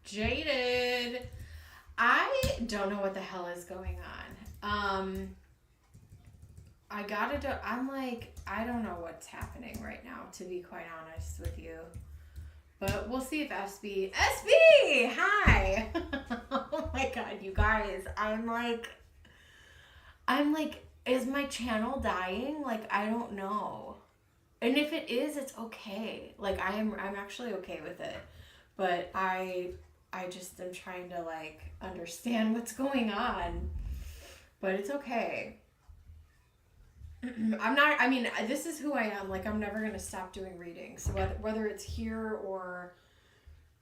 Jaded. I don't know what the hell is going on. I'm like, I don't know what's happening right now, to be quite honest with you. But we'll see if SB, hi. Oh my God, you guys. I'm like, is my channel dying? Like, I don't know. And if it is, it's okay. Like, I'm actually okay with it. But I just am trying to like understand what's going on. But it's okay. I mean, this is who I am. Like, I'm never going to stop doing readings. So whether it's here or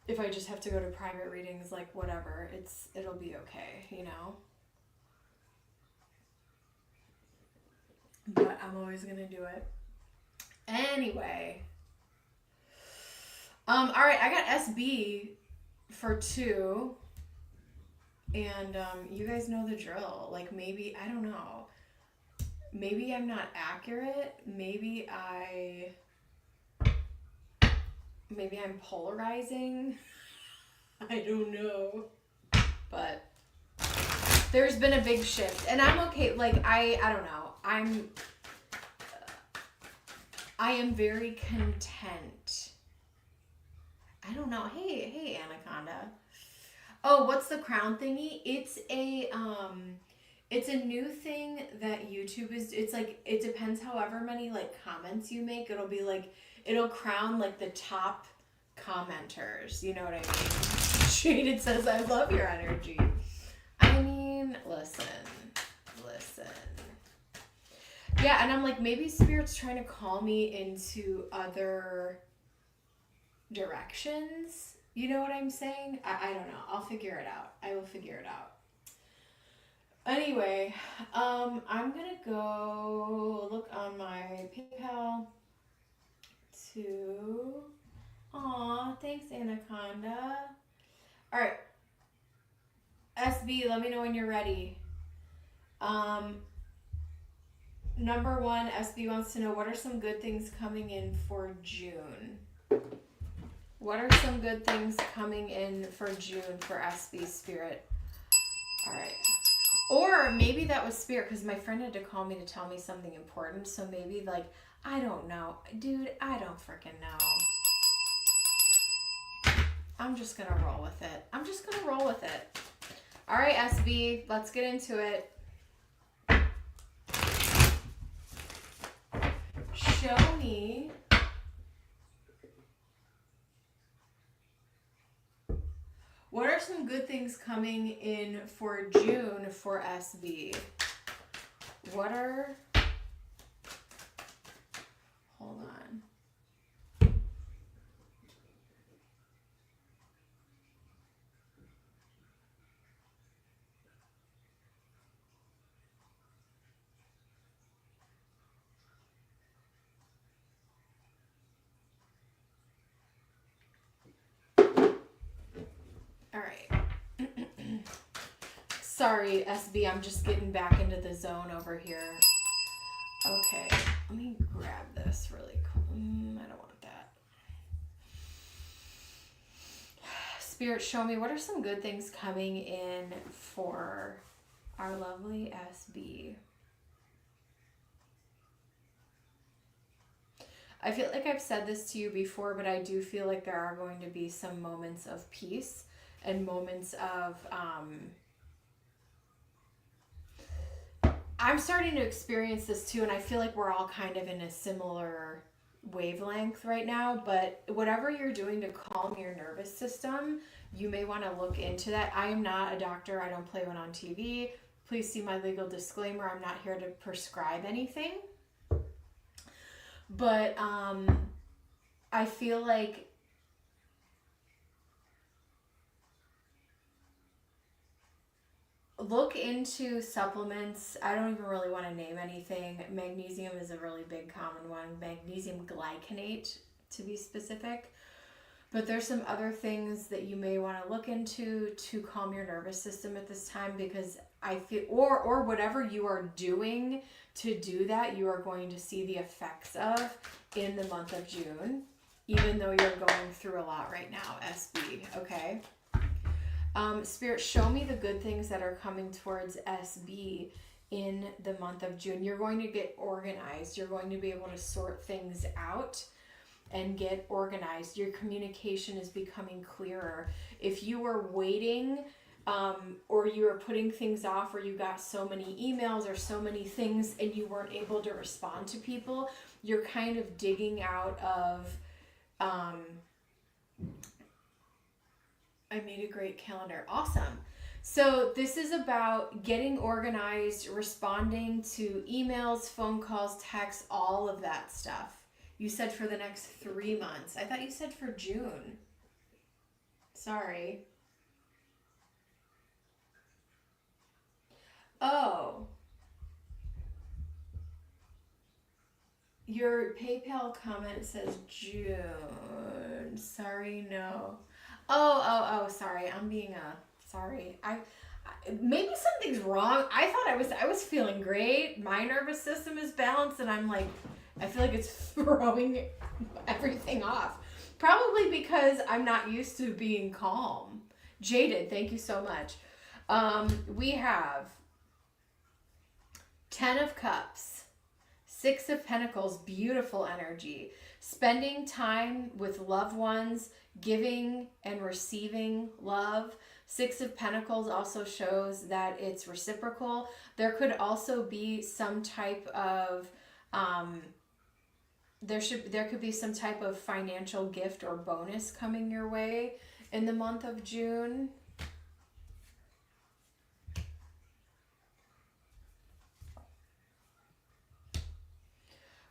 if I just have to go to private readings, like whatever, it'll be okay, you know? But I'm always going to do it. Anyway. All right, I got SB for 2. And you guys know the drill. Like, maybe, I don't know. Maybe I'm not accurate. Maybe I'm polarizing. I don't know. But there's been a big shift. And I'm okay. Like, I don't know. I am very content. I don't know. Hey, Anaconda. Oh, what's the crown thingy? It's a new thing that YouTube is. It's like, it depends however many like comments you make. It'll be like, it'll crown like the top commenters. You know what I mean? Shaded says, I love your energy. I mean, listen. Yeah, and I'm like, maybe Spirit's trying to call me into other directions. You know what I'm saying? I don't know. I'll figure it out. I will figure it out. Anyway, I'm gonna go look on my PayPal to... Aw, thanks, Anaconda. Alright. SB, let me know when you're ready. Number 1, SB wants to know, what are some good things coming in for June? What are some good things coming in for June for SB Spirit? All right. Or maybe that was Spirit, because my friend had to call me to tell me something important. So maybe, like, I don't know. Dude, I don't freaking know. I'm just going to roll with it. All right, SB, let's get into it. Show me what are some good things coming in for June for SB? Hold on. All right. Sorry, SB, I'm just getting back into the zone over here. Okay, let me grab this really quick. I don't want that. Spirit, show me, what are some good things coming in for our lovely SB? I feel like I've said this to you before, but I do feel like there are going to be some moments of peace and moments of... I'm starting to experience this too, and I feel like we're all kind of in a similar wavelength right now, but whatever you're doing to calm your nervous system, you may want to look into that. I am not a doctor. I don't play one on TV. Please see my legal disclaimer. I'm not here to prescribe anything. But I feel like look into supplements. I don't even really want to name anything. Magnesium is a really big common one. Magnesium glycinate, to be specific. But there's some other things that you may want to look into to calm your nervous system at this time, because I feel, or whatever you are doing to do that, you are going to see the effects of in the month of June, even though you're going through a lot right now, SB, okay? Spirit, show me the good things that are coming towards SB in the month of June. You're going to get organized. You're going to be able to sort things out and get organized. Your communication is becoming clearer. If you were waiting, or you were putting things off, or you got so many emails or so many things and you weren't able to respond to people, you're kind of digging out of, I made a great calendar. Awesome. So this is about getting organized, responding to emails, phone calls, texts, all of that stuff. You said for the next 3 months. I thought you said for June. Sorry. Oh. Your PayPal comment says June. Sorry, no. Oh, sorry. I'm being sorry. Maybe something's wrong. I thought I was feeling great. My nervous system is balanced and I'm like, I feel like it's throwing everything off. Probably because I'm not used to being calm. Jaded, thank you so much. We have 10 of Cups, 6 of Pentacles, beautiful energy. Spending time with loved ones, giving and receiving love. 6 of Pentacles also shows that it's reciprocal. There could also be some type of there could be some type of financial gift or bonus coming your way in the month of June.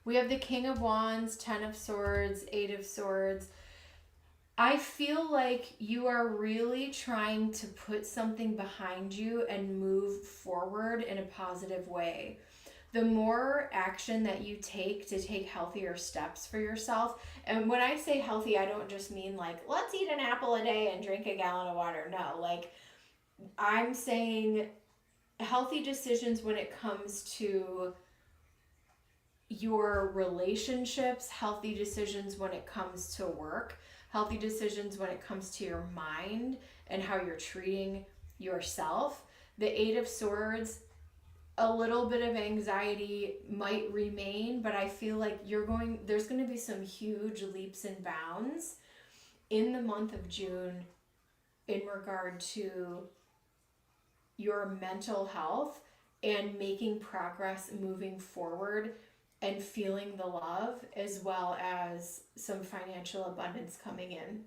We have the King of Wands, 10 of Swords, 8 of Swords. I feel like you are really trying to put something behind you and move forward in a positive way. The more action that you take to take healthier steps for yourself, and when I say healthy, I don't just mean like, let's eat an apple a day and drink a gallon of water. No, like I'm saying healthy decisions when it comes to your relationships, healthy decisions when it comes to work, healthy decisions when it comes to your mind and how you're treating yourself. The 8 of Swords, a little bit of anxiety might remain, but I feel like there's going to be some huge leaps and bounds in the month of June in regard to your mental health and making progress moving forward and feeling the love, as well as some financial abundance coming in.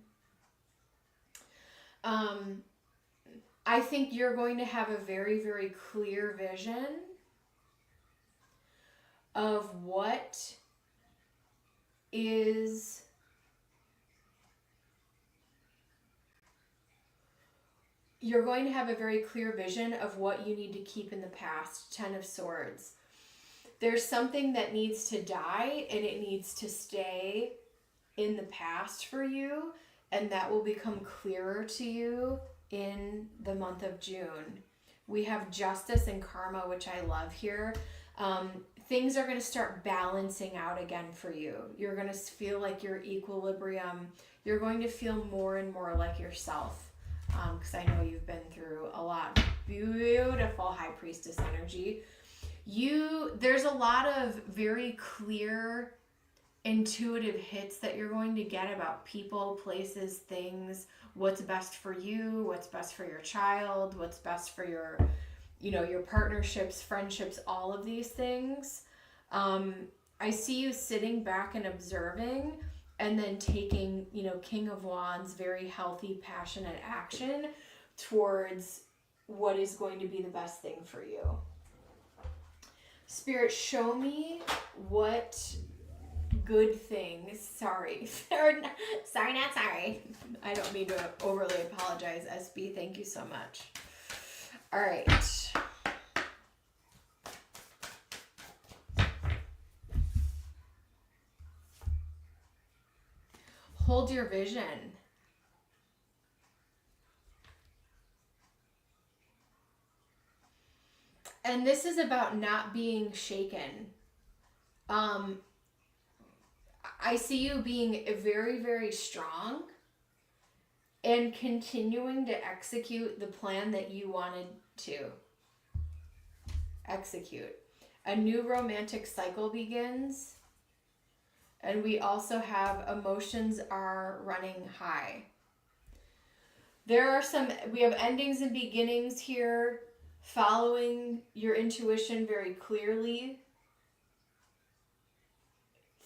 I think you're going to have a very, very clear vision of what is you're going to have a very clear vision of what you need to keep in the past. 10 of Swords. There's something that needs to die and it needs to stay in the past for you, and that will become clearer to you in the month of June. We have Justice and Karma, which I love here. Things are going to start balancing out again for you. You're going to feel like your equilibrium. You're going to feel more and more like yourself, because I know you've been through a lot. Beautiful High Priestess energy. There's a lot of very clear, intuitive hits that you're going to get about people, places, things, what's best for you, what's best for your child, what's best for your partnerships, friendships, all of these things. I see you sitting back and observing, and then taking, King of Wands, very healthy, passionate action towards what is going to be the best thing for you. Spirit, show me what good things, sorry, not sorry. I don't mean to overly apologize, SB. Thank you so much. All right. Hold your vision. And this is about not being shaken. I see you being very, very strong and continuing to execute the plan that you wanted to execute. A new romantic cycle begins. And we also have emotions are running high. We have endings and beginnings here, following your intuition very clearly.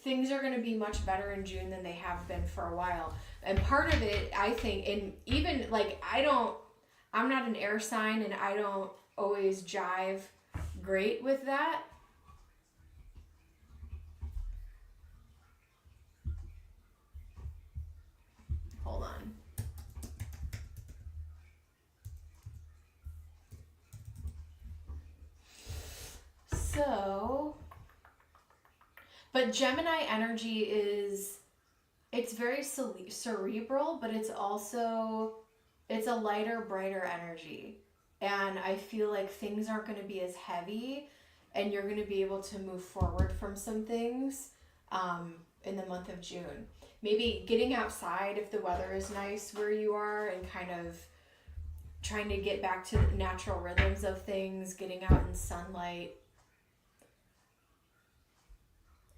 Things are going to be much better in June than they have been for a while. And part of it, I think, and even like I'm not an air sign and I don't always jive great with that. Hold on. So, but Gemini energy it's very cerebral, but it's a lighter, brighter energy. And I feel like things aren't going to be as heavy and you're going to be able to move forward from some things in the month of June. Maybe getting outside if the weather is nice where you are and kind of trying to get back to the natural rhythms of things, getting out in sunlight,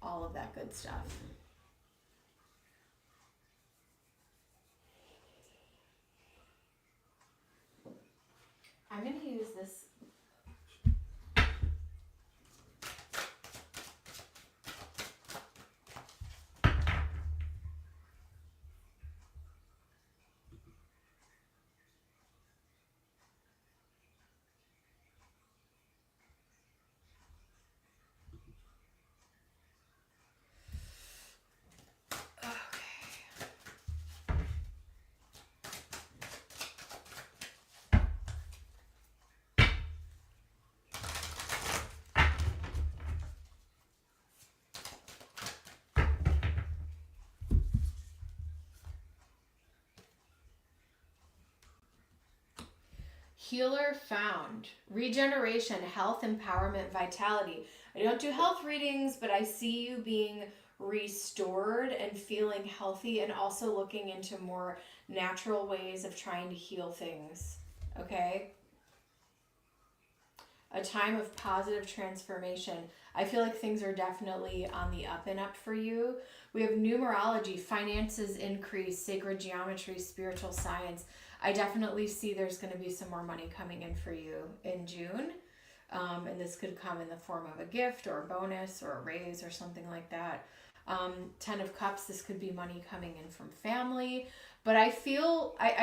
all of that good stuff. I'm going to use this. Healer found. Regeneration, health, empowerment, vitality. I don't do health readings, but I see you being restored and feeling healthy and also looking into more natural ways of trying to heal things. Okay? A time of positive transformation. I feel like things are definitely on the up and up for you. We have numerology, finances increase, sacred geometry, spiritual science. I definitely see there's going to be some more money coming in for you in June. And this could come in the form of a gift or a bonus or a raise or something like that. 10 of Cups, this could be money coming in from family. But I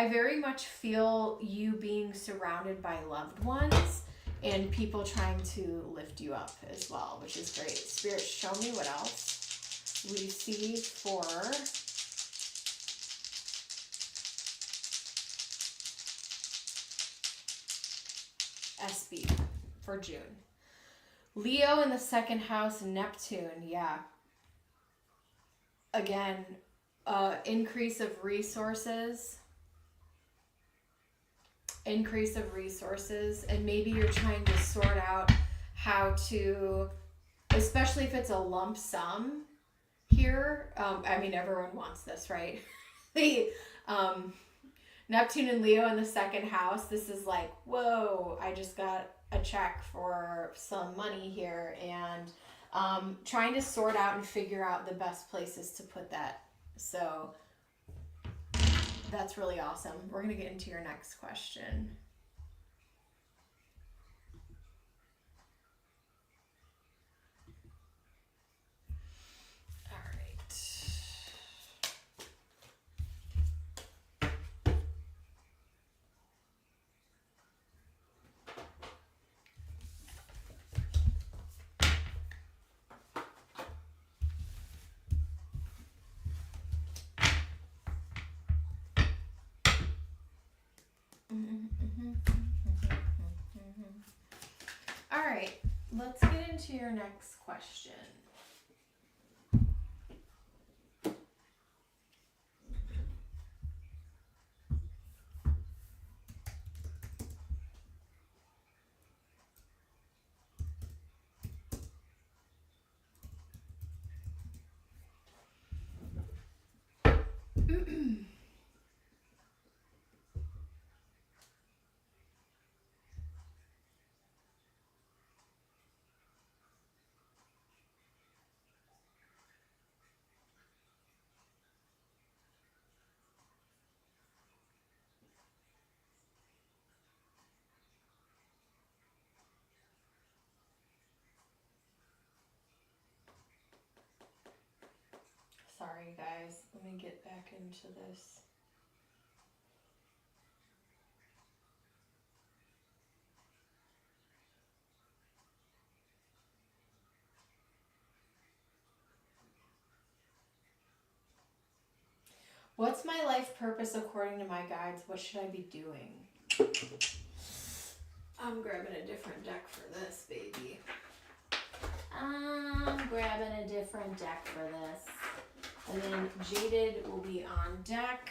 very much feel you being surrounded by loved ones and people trying to lift you up as well, which is great. Spirit, show me what else we see for SB for June. Leo in the second house, Neptune, yeah. Again, increase of resources, and maybe you're trying to sort out how to, especially if it's a lump sum here. I mean, everyone wants this, right? The Neptune and Leo in the second house, this is like, whoa, I just got a check for some money here, and trying to sort out and figure out the best places to put that. So that's really awesome. We're going to get into your next question. All right, let's get into your next question. Sorry, guys. Let me get back into this. What's my life purpose according to my guides? What should I be doing? I'm grabbing a different deck for this, baby. I'm grabbing a different deck for this. And then Jaded will be on deck.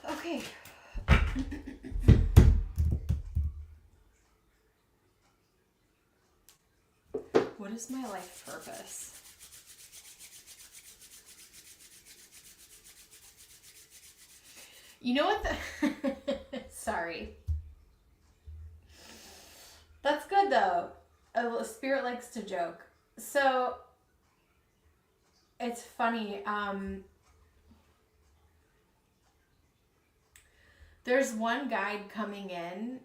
Okay. What is my life purpose? You know what sorry. That's good though. Spirit likes to joke. So it's funny. There's one guide coming in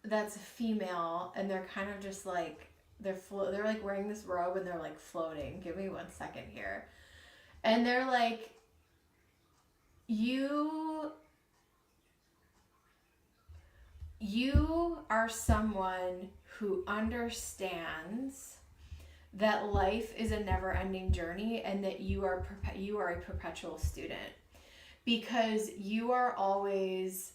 that's a female, and they're kind of just like they're like wearing this robe and they're like floating. Give me 1 second here. And they're like, you are someone who understands that life is a never-ending journey and that you are a perpetual student, because you are always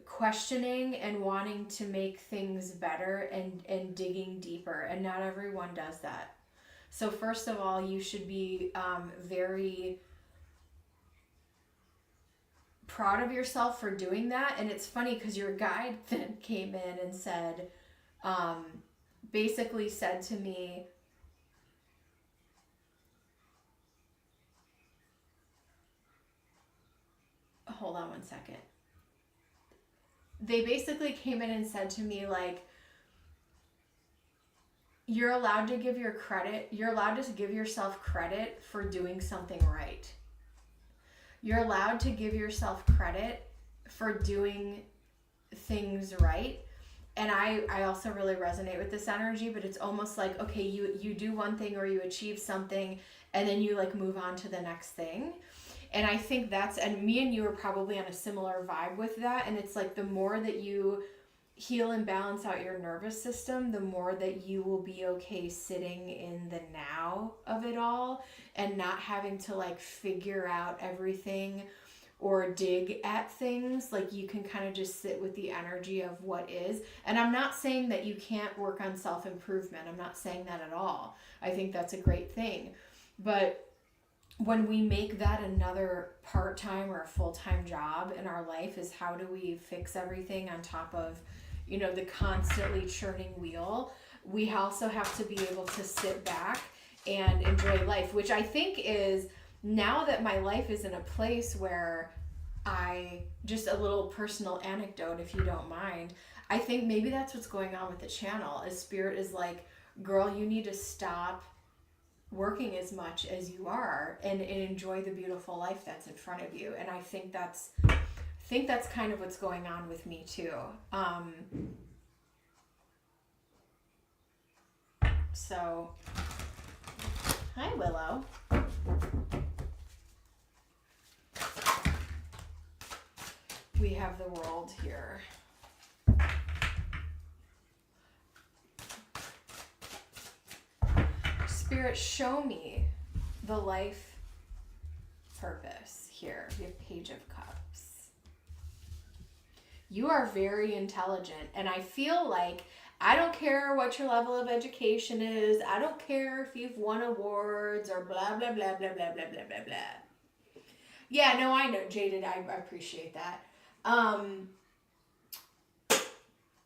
questioning and wanting to make things better and digging deeper, and not everyone does that. So first of all, you should be very proud of yourself for doing that. And it's funny because your guide then came in and said, basically said to me, hold on 1 second. They basically came in and said to me, like, you're allowed to give yourself credit for doing something right. You're allowed to give yourself credit for doing things right. And I also really resonate with this energy, but it's almost like, okay, you do one thing or you achieve something and then you like move on to the next thing. And I think and me and you are probably on a similar vibe with that. And it's like the more that you heal and balance out your nervous system, the more that you will be okay sitting in the now of it all and not having to like figure out everything or dig at things. Like you can kind of just sit with the energy of what is. And I'm not saying that you can't work on self-improvement. I'm not saying that at all. I think that's a great thing. But when we make that another part-time or a full-time job in our life, is how do we fix everything on top of, the constantly churning wheel. We also have to be able to sit back and enjoy life, which I think is, now that my life is in a place where just a little personal anecdote, if you don't mind, I think maybe that's what's going on with the channel, is Spirit is like, girl, you need to stop working as much as you are and enjoy the beautiful life that's in front of you. And I think that's kind of what's going on with me too. So, hi Willow. We have the world here. Spirit, show me the life purpose here. We have Page of Cups. You are very intelligent, and I feel like I don't care what your level of education is. I don't care if you've won awards or blah, blah, blah, blah, blah, blah, blah, blah, blah. Yeah, no, I know, Jaded. I appreciate that. Um,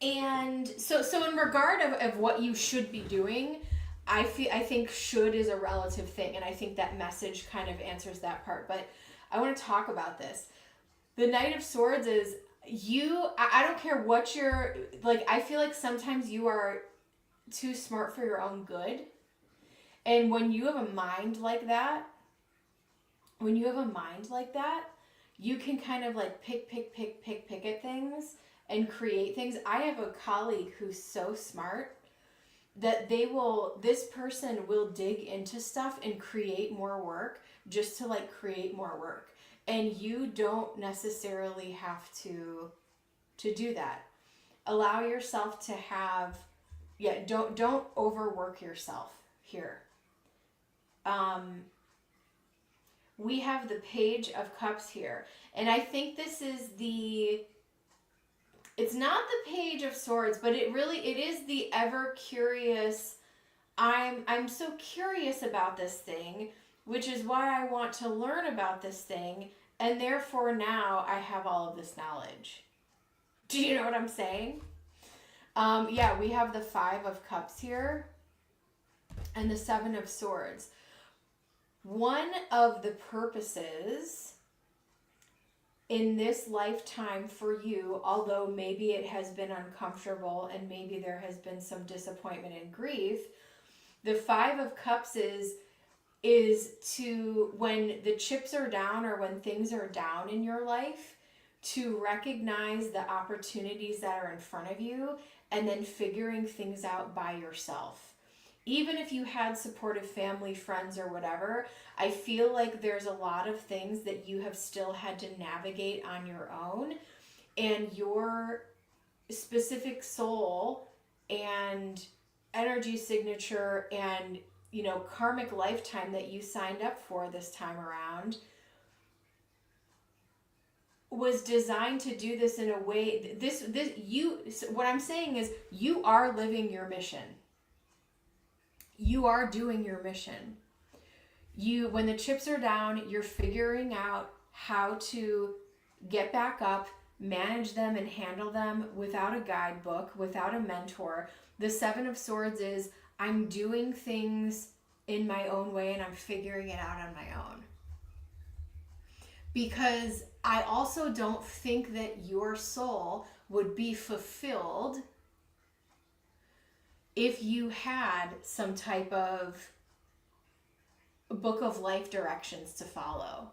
and so in regard of what you should be doing, I think should is a relative thing, and I think that message kind of answers that part. But I want to talk about this. The Knight of Swords is you. I don't care what you're like. I feel like sometimes you are too smart for your own good, and when you have a mind like that, when you have a mind like that, you can kind of like pick at things and create things. I have a colleague who's so smart that this person will dig into stuff and create more work just to like create more work. And you don't necessarily have to do that. Allow yourself to have, yeah, don't overwork yourself here. Um we have the Page of Cups here. And I think this is it's not the Page of Swords, but it is the ever curious. I'm so curious about this thing, which is why I want to learn about this thing, and therefore now I have all of this knowledge. Do you know what I'm saying? Yeah, we have the Five of Cups here and the Seven of Swords. One of the purposes in this lifetime for you, although maybe it has been uncomfortable and maybe there has been some disappointment and grief, the Five of Cups is to, when the chips are down or when things are down in your life, to recognize the opportunities that are in front of you and then figuring things out by yourself. Even if you had supportive family, friends, or whatever, I feel like there's a lot of things that you have still had to navigate on your own, and your specific soul and energy signature and, karmic lifetime that you signed up for this time around was designed to do this in a way. What I'm saying is you are living your mission. You are doing your mission. When the chips are down, you're figuring out how to get back up, manage them, and handle them without a guidebook, without a mentor. The Seven of Swords is I'm doing things in my own way and I'm figuring it out on my own. Because I also don't think that your soul would be fulfilled if you had some type of book of life directions to follow.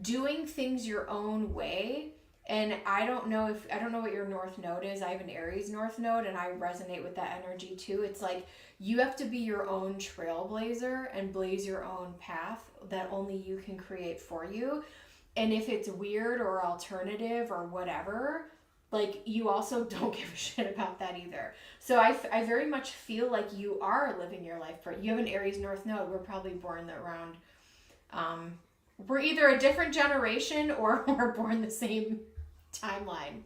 Doing things your own way, and I don't know what your north node is. I have an Aries north node and I resonate with that energy too. It's like you have to be your own trailblazer and blaze your own path that only you can create for you. And if it's weird or alternative or whatever, like, you also don't give a shit about that either. So I very much feel like you are living your life. You have an Aries North Node. We're probably born around, we're either a different generation or we're born the same timeline.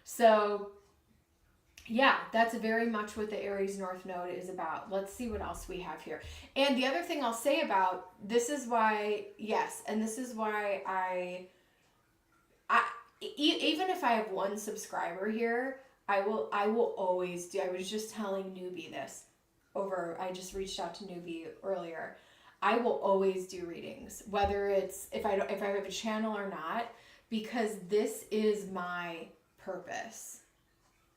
So yeah, that's very much what the Aries North Node is about. Let's see what else we have here. And the other thing I'll say about, this is why even if I have one subscriber here, I will always do. I was just telling Newbie this I just reached out to Newbie earlier. I will always do readings, whether it's if I have a channel or not, because this is my purpose.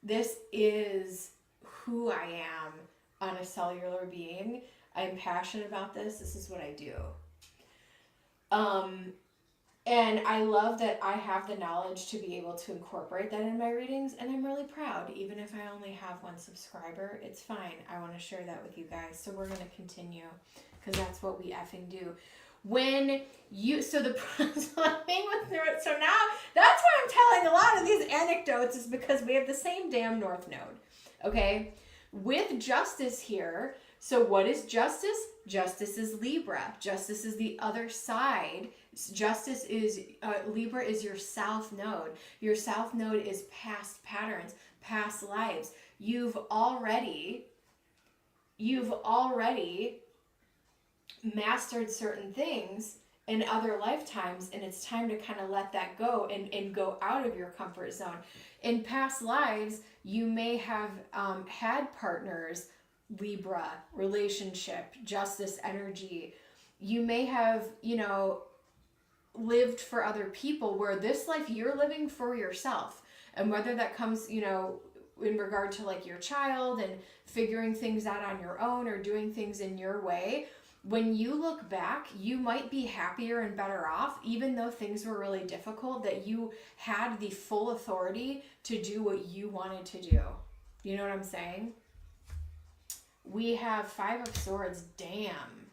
This is who I am on a cellular being. I'm passionate about this. This is what I do. And I love that I have the knowledge to be able to incorporate that in my readings, and I'm really proud. Even if I only have one subscriber, it's fine. I want to share that with you guys. So we're going to continue because that's what we effing do. So the thing with North, so now that's why I'm telling a lot of these anecdotes, is because we have the same damn North Node. Okay? With Justice here, so what is Justice? Justice is Libra. Justice is the other side. Justice is, Libra is your South Node. Your South Node is past patterns, past lives. You've already mastered certain things, in other lifetimes, and it's time to kind of let that go and go out of your comfort zone. In past lives, you may have had partners, Libra, relationship, justice energy. You may have, lived for other people, where this life you're living for yourself. And whether that comes, in regard to like your child and figuring things out on your own or doing things in your way, when you look back, you might be happier and better off, even though things were really difficult, that you had the full authority to do what you wanted to do. You know what I'm saying? We have 5 of Swords. Damn.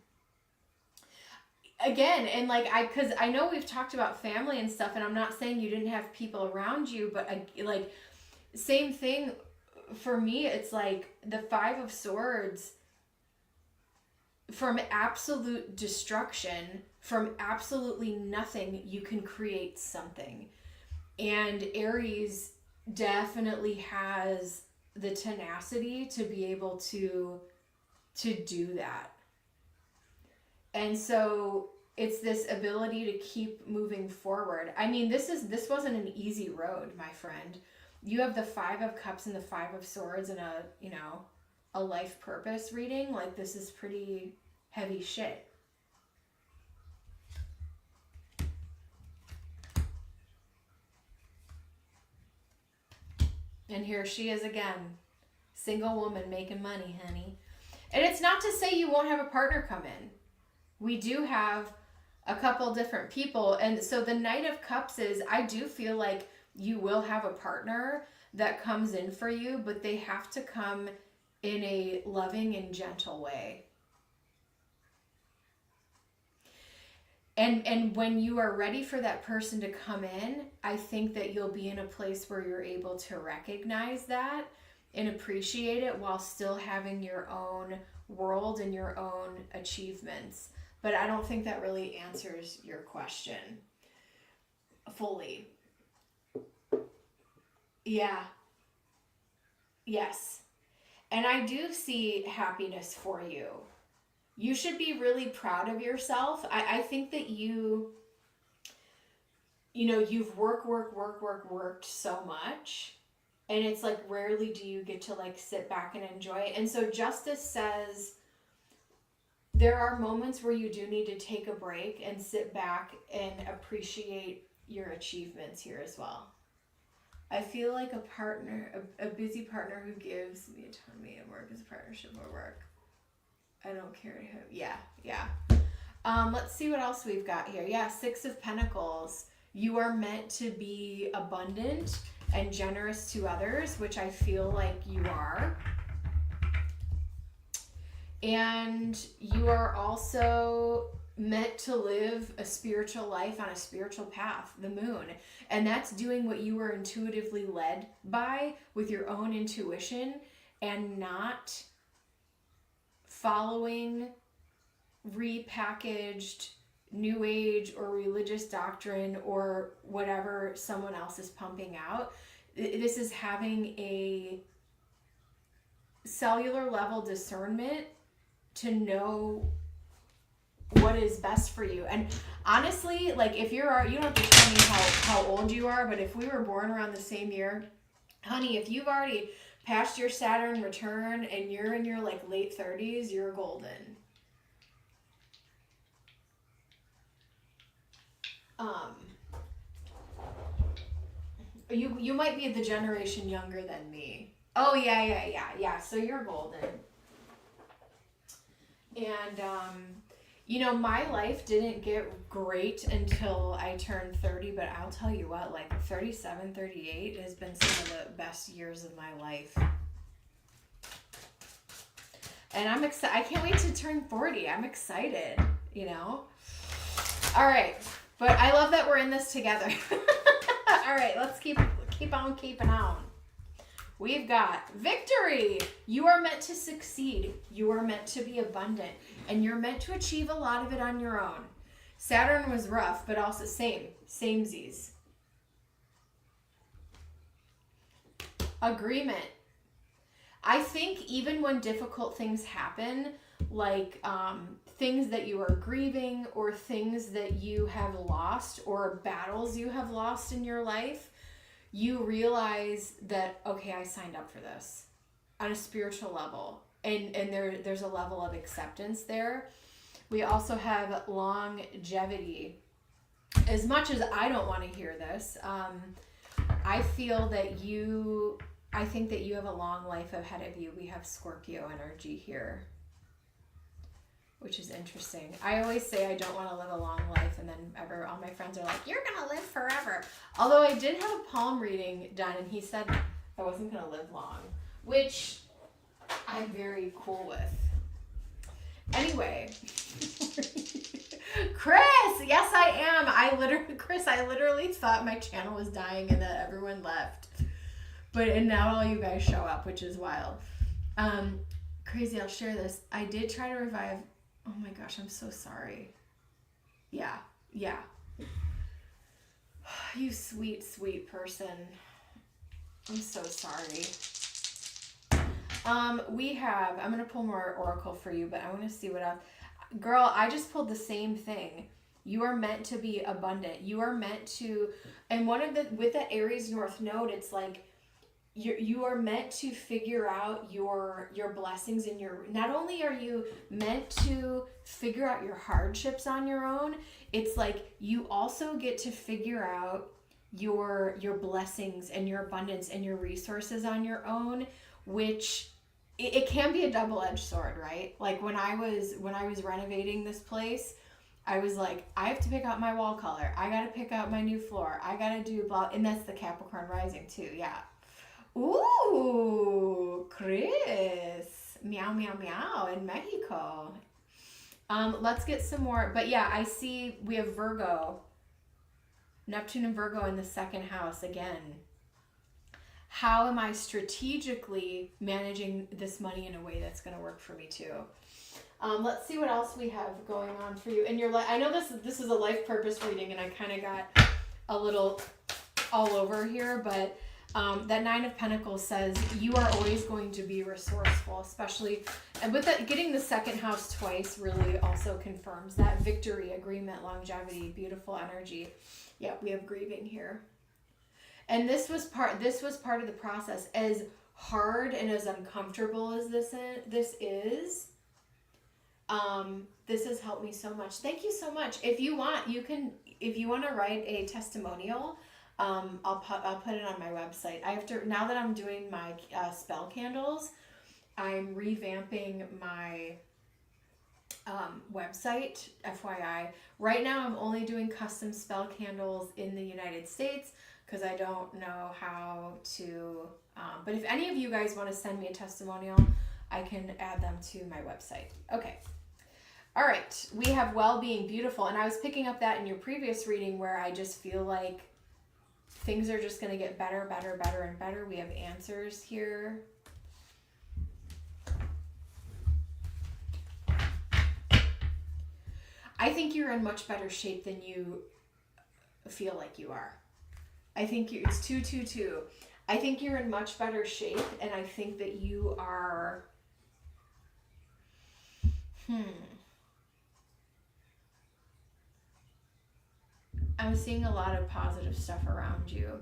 Again, and like, because I know we've talked about family and stuff, and I'm not saying you didn't have people around you, but like, same thing for me. It's like the 5 of Swords, from absolute destruction, from absolutely nothing, you can create something. And Aries definitely has the tenacity to be able to do that. And so it's this ability to keep moving forward. I mean, this wasn't an easy road, my friend. You have the 5 of Cups and the 5 of Swords and a life purpose reading. Like, this is pretty heavy shit. And here she is again. Single woman making money, honey. And it's not to say you won't have a partner come in. We do have a couple different people. And so the Knight of Cups is, I do feel like you will have a partner that comes in for you, but they have to come in a loving and gentle way. And when you are ready for that person to come in, I think that you'll be in a place where you're able to recognize that and appreciate it while still having your own world and your own achievements. But I don't think that really answers your question fully. Yeah. Yes. And I do see happiness for you. You should be really proud of yourself. I think that you've worked so much. And it's like, rarely do you get to like sit back and enjoy it. And so Justice says there are moments where you do need to take a break and sit back and appreciate your achievements here as well. I feel like a partner, a busy partner who gives me autonomy at work is a partnership at work. I don't care to have, yeah. Let's see what else we've got here. Yeah, 6 of Pentacles. You are meant to be abundant and generous to others, which I feel like you are. And you are also meant to live a spiritual life on a spiritual path, the moon. And that's doing what you were intuitively led by with your own intuition, and not following repackaged new age or religious doctrine or whatever someone else is pumping out. This is having a cellular level discernment to know what is best for you. And honestly, like, if you don't have to tell me how old you are, but if we were born around the same year, honey, if you've already passed your Saturn return and you're in your like late 30s, you're golden. You might be the generation younger than me. Oh yeah. So you're golden. And my life didn't get great until I turned 30, but I'll tell you what, like 37, 38 has been some of the best years of my life. And I'm excited. I can't wait to turn 40. I'm excited, All right. But I love that we're in this together. All right, let's keep on keeping on. We've got victory. You are meant to succeed. You are meant to be abundant. And you're meant to achieve a lot of it on your own. Saturn was rough, but also samesies. Agreement. I think even when difficult things happen, like things that you are grieving or things that you have lost or battles you have lost in your life, you realize that, okay, I signed up for this on a spiritual level. And there's a level of acceptance there. We also have longevity. As much as I don't want to hear this, I feel that I think that you have a long life ahead of you. We have Scorpio energy here, which is interesting. I always say I don't want to live a long life, and then all my friends are like, you're going to live forever. Although I did have a palm reading done, and he said I wasn't going to live long, which I'm very cool with. Anyway, Chris, yes I am. Chris, I literally thought my channel was dying and that everyone left. And now all you guys show up, which is wild. Crazy, I'll share this. I did try to revive. Oh my gosh, I'm so sorry. Yeah. You sweet, sweet person. I'm so sorry. I'm going to pull more oracle for you, but I want to see what else. Girl, I just pulled the same thing. You are meant to be abundant. You are meant to, and with that Aries North Node, it's like, you are meant to figure out your blessings and not only are you meant to figure out your hardships on your own, it's like you also get to figure out your blessings and your abundance and your resources on your own, which it can be a double-edged sword, right? Like when I was renovating this place, I was like, I have to pick out my wall color. I got to pick out my new floor. I got to do blah, and that's the Capricorn rising too. Yeah. Ooh, Chris. Meow, meow, meow in Mexico. Let's get some more. But yeah, I see we have Virgo. Neptune and Virgo in the second house again. How am I strategically managing this money in a way that's going to work for me too? Let's see what else we have going on for you. And I know this is a life purpose reading, and I kind of got a little all over here, but that Nine of Pentacles says you are always going to be resourceful, especially, and with that, getting the second house twice really also confirms that victory, agreement, longevity, beautiful energy. Yeah, we have grieving here. And this was part of the process. As hard and as uncomfortable as this is, this has helped me so much. Thank you so much. If you want to write a testimonial, I'll put it on my website. Now that I'm doing my spell candles, I'm revamping my website, FYI. Right now I'm only doing custom spell candles in the United States because I don't know how to, but if any of you guys want to send me a testimonial, I can add them to my website. Okay. All right. We have well-being, beautiful. And I was picking up that in your previous reading where I just feel like things are just going to get better, better, better, and better. We have answers here. I think you're in much better shape than you feel like you are. I think it's 222. I think you're in much better shape, and I think that you are... I'm seeing a lot of positive stuff around you.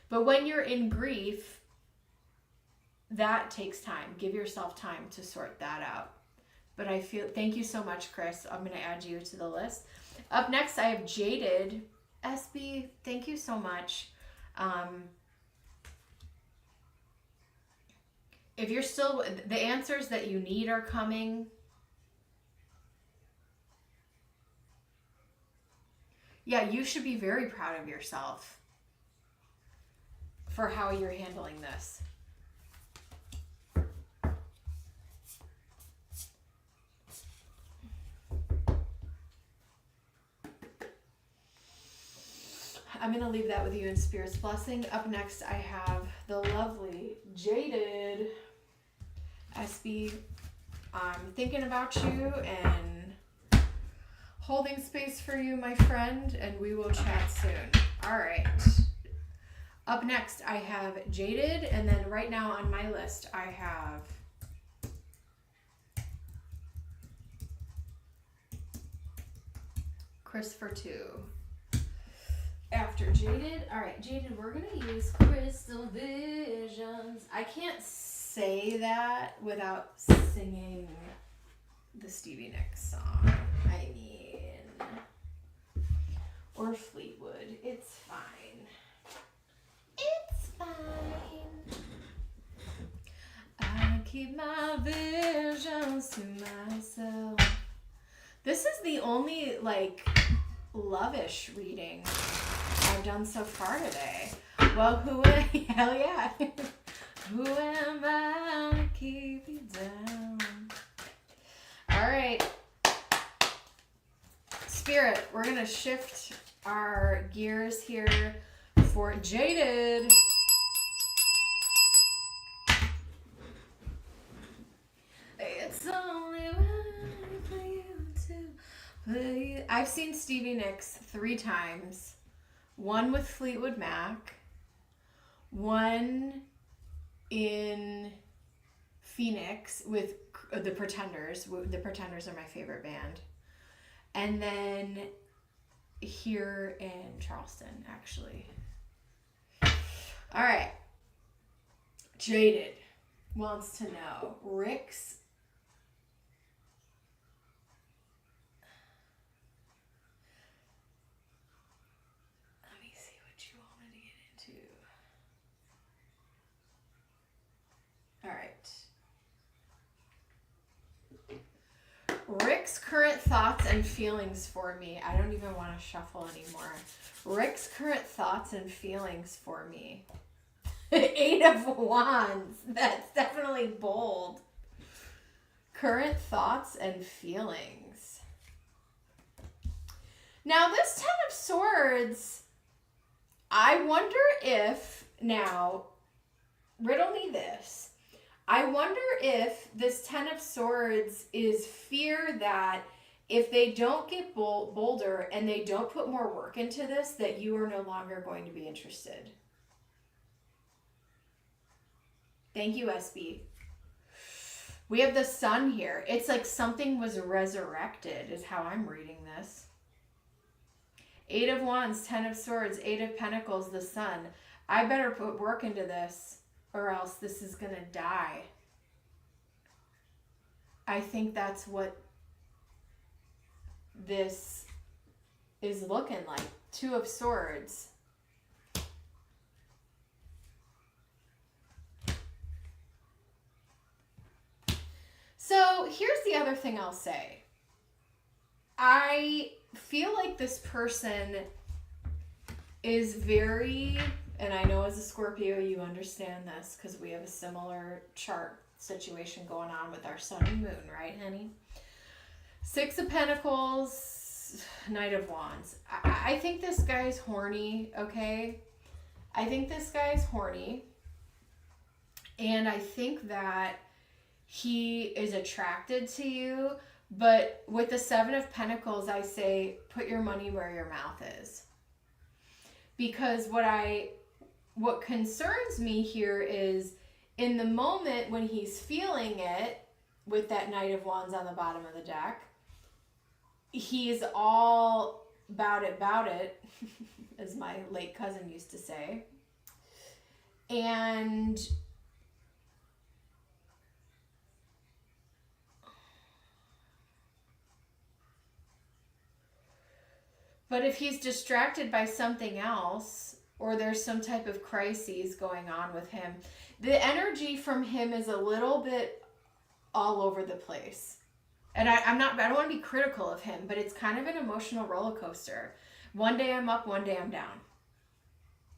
But when you're in grief, that takes time. Give yourself time to sort that out. But thank you so much, Chris. I'm going to add you to the list. Up next, I have Jaded. SB, thank you so much. If you're still, the answers that you need are coming. Yeah, you should be very proud of yourself for how you're handling this. I'm going to leave that with you in Spirit's blessing. Up next, I have the lovely Jaded. SB, I'm thinking about you and holding space for you, my friend, and we will chat soon. All right. Up next, I have Jaded, and then right now on my list, I have Chris for 2. After Jaded. All right, Jaded, we're going to use Crystal Visions. I can't say that without singing the Stevie Nicks song. I mean, or Fleetwood. It's fine. It's fine. I keep my visions to myself. This is the only, like, love-ish reading I've done so far today. Well, hell yeah. Who am I to keep you down? All right. Spirit, we're going to shift our gears here for Jaded. It's only right for you to play. I've seen Stevie Nicks 3 times. One with Fleetwood Mac. One in Phoenix with the Pretenders. The Pretenders are my favorite band. And then here in Charleston, actually. All right. Jaded wants to know Rick's. Let me see what you wanted to get into. All right. Rick's current thoughts and feelings for me. I don't even want to shuffle anymore. Rick's current thoughts and feelings for me. 8 of Wands. That's definitely bold. Current thoughts and feelings. Now, this 10 of Swords, I wonder if, now, riddle me this. I wonder if this 10 of Swords is fear that if they don't get bolder and they don't put more work into this, that you are no longer going to be interested. Thank you, SB. We have the Sun here. It's like something was resurrected is how I'm reading this. 8 of Wands, 10 of Swords, 8 of Pentacles, the Sun. I better put work into this or else this is going to die. I think that's what this is looking like. 2 of Swords. So here's the other thing I'll say. I feel like this person is very, and I know as a Scorpio you understand this because we have a similar chart situation going on with our Sun and Moon, right, honey? 6 of Pentacles, Knight of Wands. I think this guy's horny, okay? I think this guy's horny. And I think that he is attracted to you. But with the 7 of Pentacles, I say, put your money where your mouth is. Because what concerns me here is in the moment when he's feeling it, with that Knight of Wands on the bottom of the deck, he's all about it, as my late cousin used to say. And but if he's distracted by something else, or there's some type of crises going on with him, the energy from him is a little bit all over the place. And I don't want to be critical of him, but it's kind of an emotional roller coaster. One day I'm up, one day I'm down.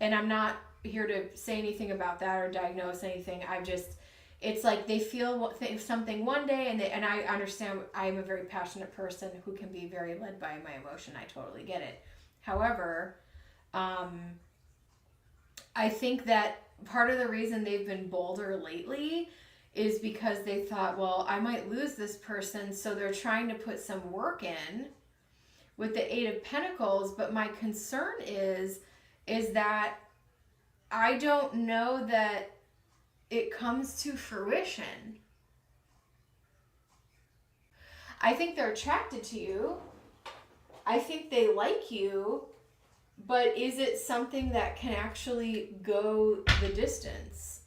And I'm not here to say anything about that or diagnose anything. It's like they feel something one day, and I understand I'm a very passionate person who can be very led by my emotion. I totally get it. However, I think that part of the reason they've been bolder lately is because they thought, well, I might lose this person, so they're trying to put some work in with the 8 of Pentacles. But my concern is that I don't know that it comes to fruition. I think they're attracted to you. I think they like you, but is it something that can actually go the distance?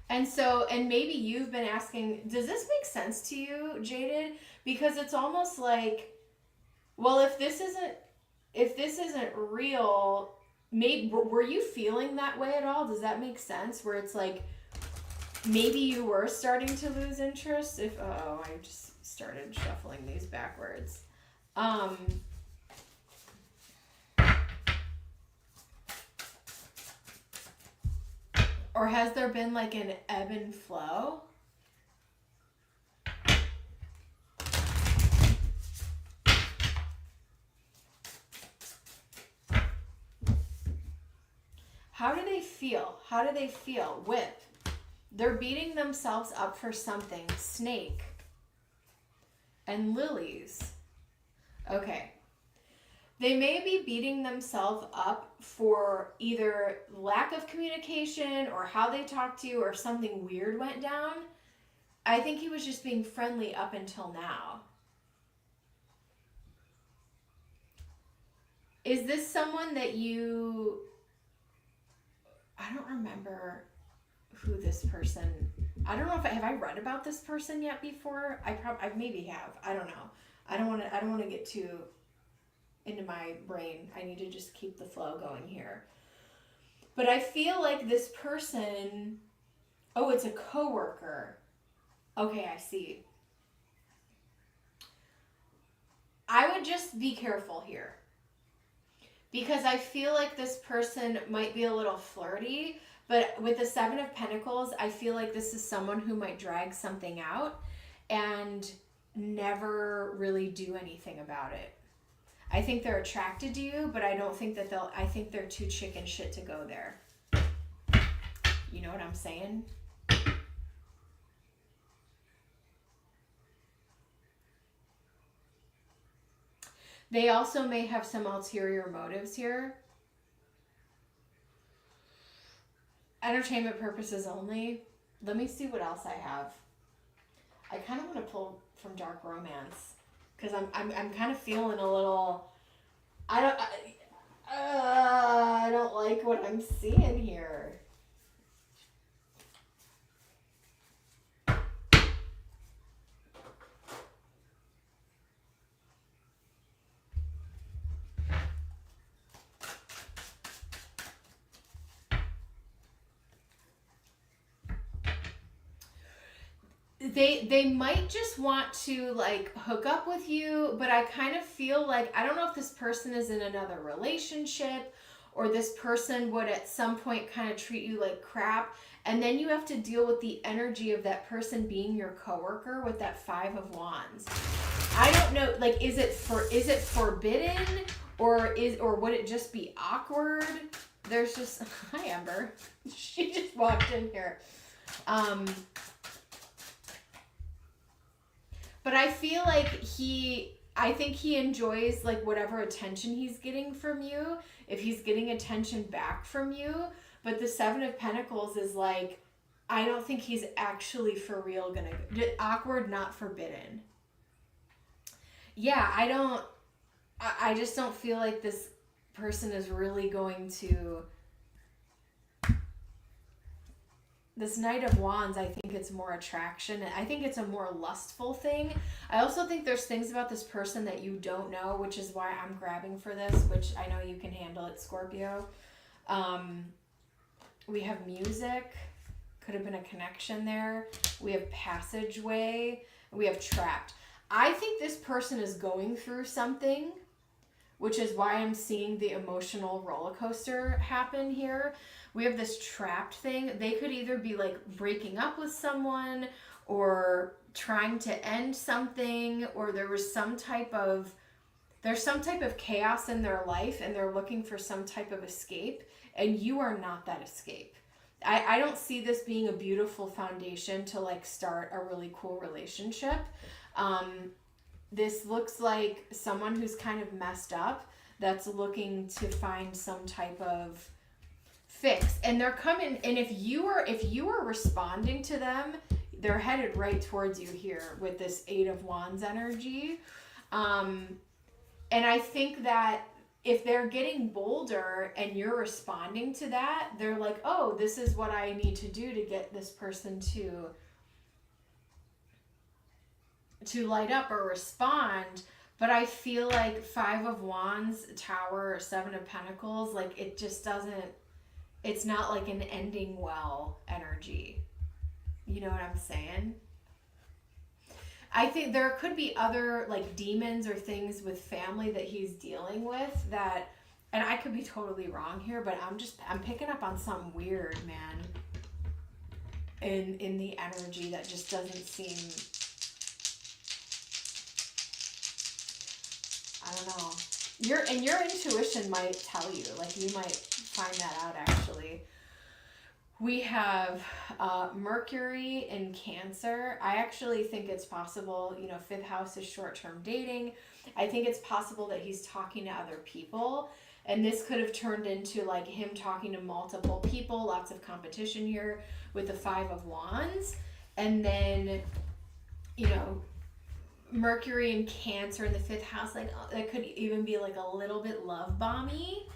And so, and maybe you've been asking, does this make sense to you, Jaded? Because it's almost like, well, if this isn't real, maybe were you feeling that way at all? Does that make sense? Where it's like maybe you were starting to lose interest. If I just started shuffling these backwards. Or has there been like an ebb and flow? How do they feel? How do they feel? Whip. They're beating themselves up for something. Snake. And lilies. Okay. They may be beating themselves up for either lack of communication or how they talk to you or something weird went down. I think he was just being friendly up until now. Is this someone that you... I don't remember who this person... I don't know if have I read about this person yet before? I maybe have. I don't know. I don't want to get too into my brain. I need to just keep the flow going here. But I feel like this person... Oh, it's a coworker. Okay, I see. I would just be careful here. Because I feel like this person might be a little flirty, but with the Seven of Pentacles, I feel like this is someone who might drag something out and never really do anything about it. I think they're attracted to you, but I don't think that I think they're too chicken shit to go there. You know what I'm saying? They also may have some ulterior motives here. Entertainment purposes only. Let me see what else I have. I kind of want to pull from Dark Romance because I'm kind of feeling a little. I don't like what I'm seeing here. They might just want to like hook up with you, but I kind of feel like, I don't know if this person is in another relationship or this person would at some point kind of treat you like crap, and then you have to deal with the energy of that person being your coworker with that Five of Wands. I don't know, like is it forbidden or would it just be awkward? There's just hi Amber. She just walked in here. But I feel like I think he enjoys like whatever attention he's getting from you, if he's getting attention back from you. But the Seven of Pentacles is like, I don't think he's actually for real gonna, awkward, not forbidden. Yeah, I just don't feel like this person is really going to. This Knight of Wands, I think it's more attraction. I think it's a more lustful thing. I also think there's things about this person that you don't know, which is why I'm grabbing for this, which I know you can handle it, Scorpio. We have music. Could have been a connection there. We have passageway. We have trapped. I think this person is going through something, which is why I'm seeing the emotional roller coaster happen here. We have this trapped thing. They could either be like breaking up with someone or trying to end something, or there's some type of chaos in their life and they're looking for some type of escape, and you are not that escape. I don't see this being a beautiful foundation to like start a really cool relationship. This looks like someone who's kind of messed up that's looking to find some type of fix, and they're coming, and if you are responding to them, they're headed right towards you here with this Eight of Wands energy. And I think that if they're getting bolder and you're responding to that, they're like, oh, this is what I need to do to get this person to light up or respond. But I feel like Five of Wands, Tower, or Seven of Pentacles, like it just doesn't, it's not like an ending well energy. You know what I'm saying? I think there could be other like demons or things with family that he's dealing with that, and I could be totally wrong here, but I'm picking up on something weird, man, in the energy that just doesn't seem, I don't know. Your intuition might tell you, like you might find that out actually. We have Mercury in Cancer. I actually think it's possible, you know, 5th house is short-term dating. I think it's possible that he's talking to other people. And this could have turned into like him talking to multiple people, lots of competition here with the Five of Wands. And then, you know, Mercury in Cancer in the 5th house, like that could even be like a little bit love bomby.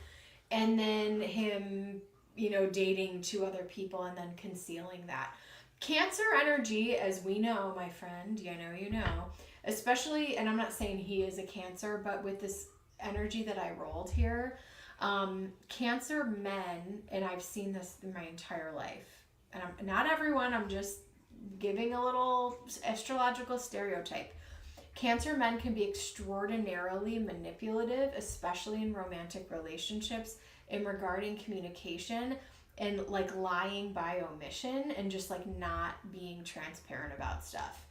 And then him, you know, dating 2 other people and then concealing that. Cancer energy, as we know, my friend, you know, especially, and I'm not saying he is a Cancer, but with this energy that I rolled here, Cancer men, and I've seen this in my entire life, and I'm not everyone, I'm just giving a little astrological stereotype. Cancer men can be extraordinarily manipulative, especially in romantic relationships, in regarding communication and like lying by omission and just like not being transparent about stuff.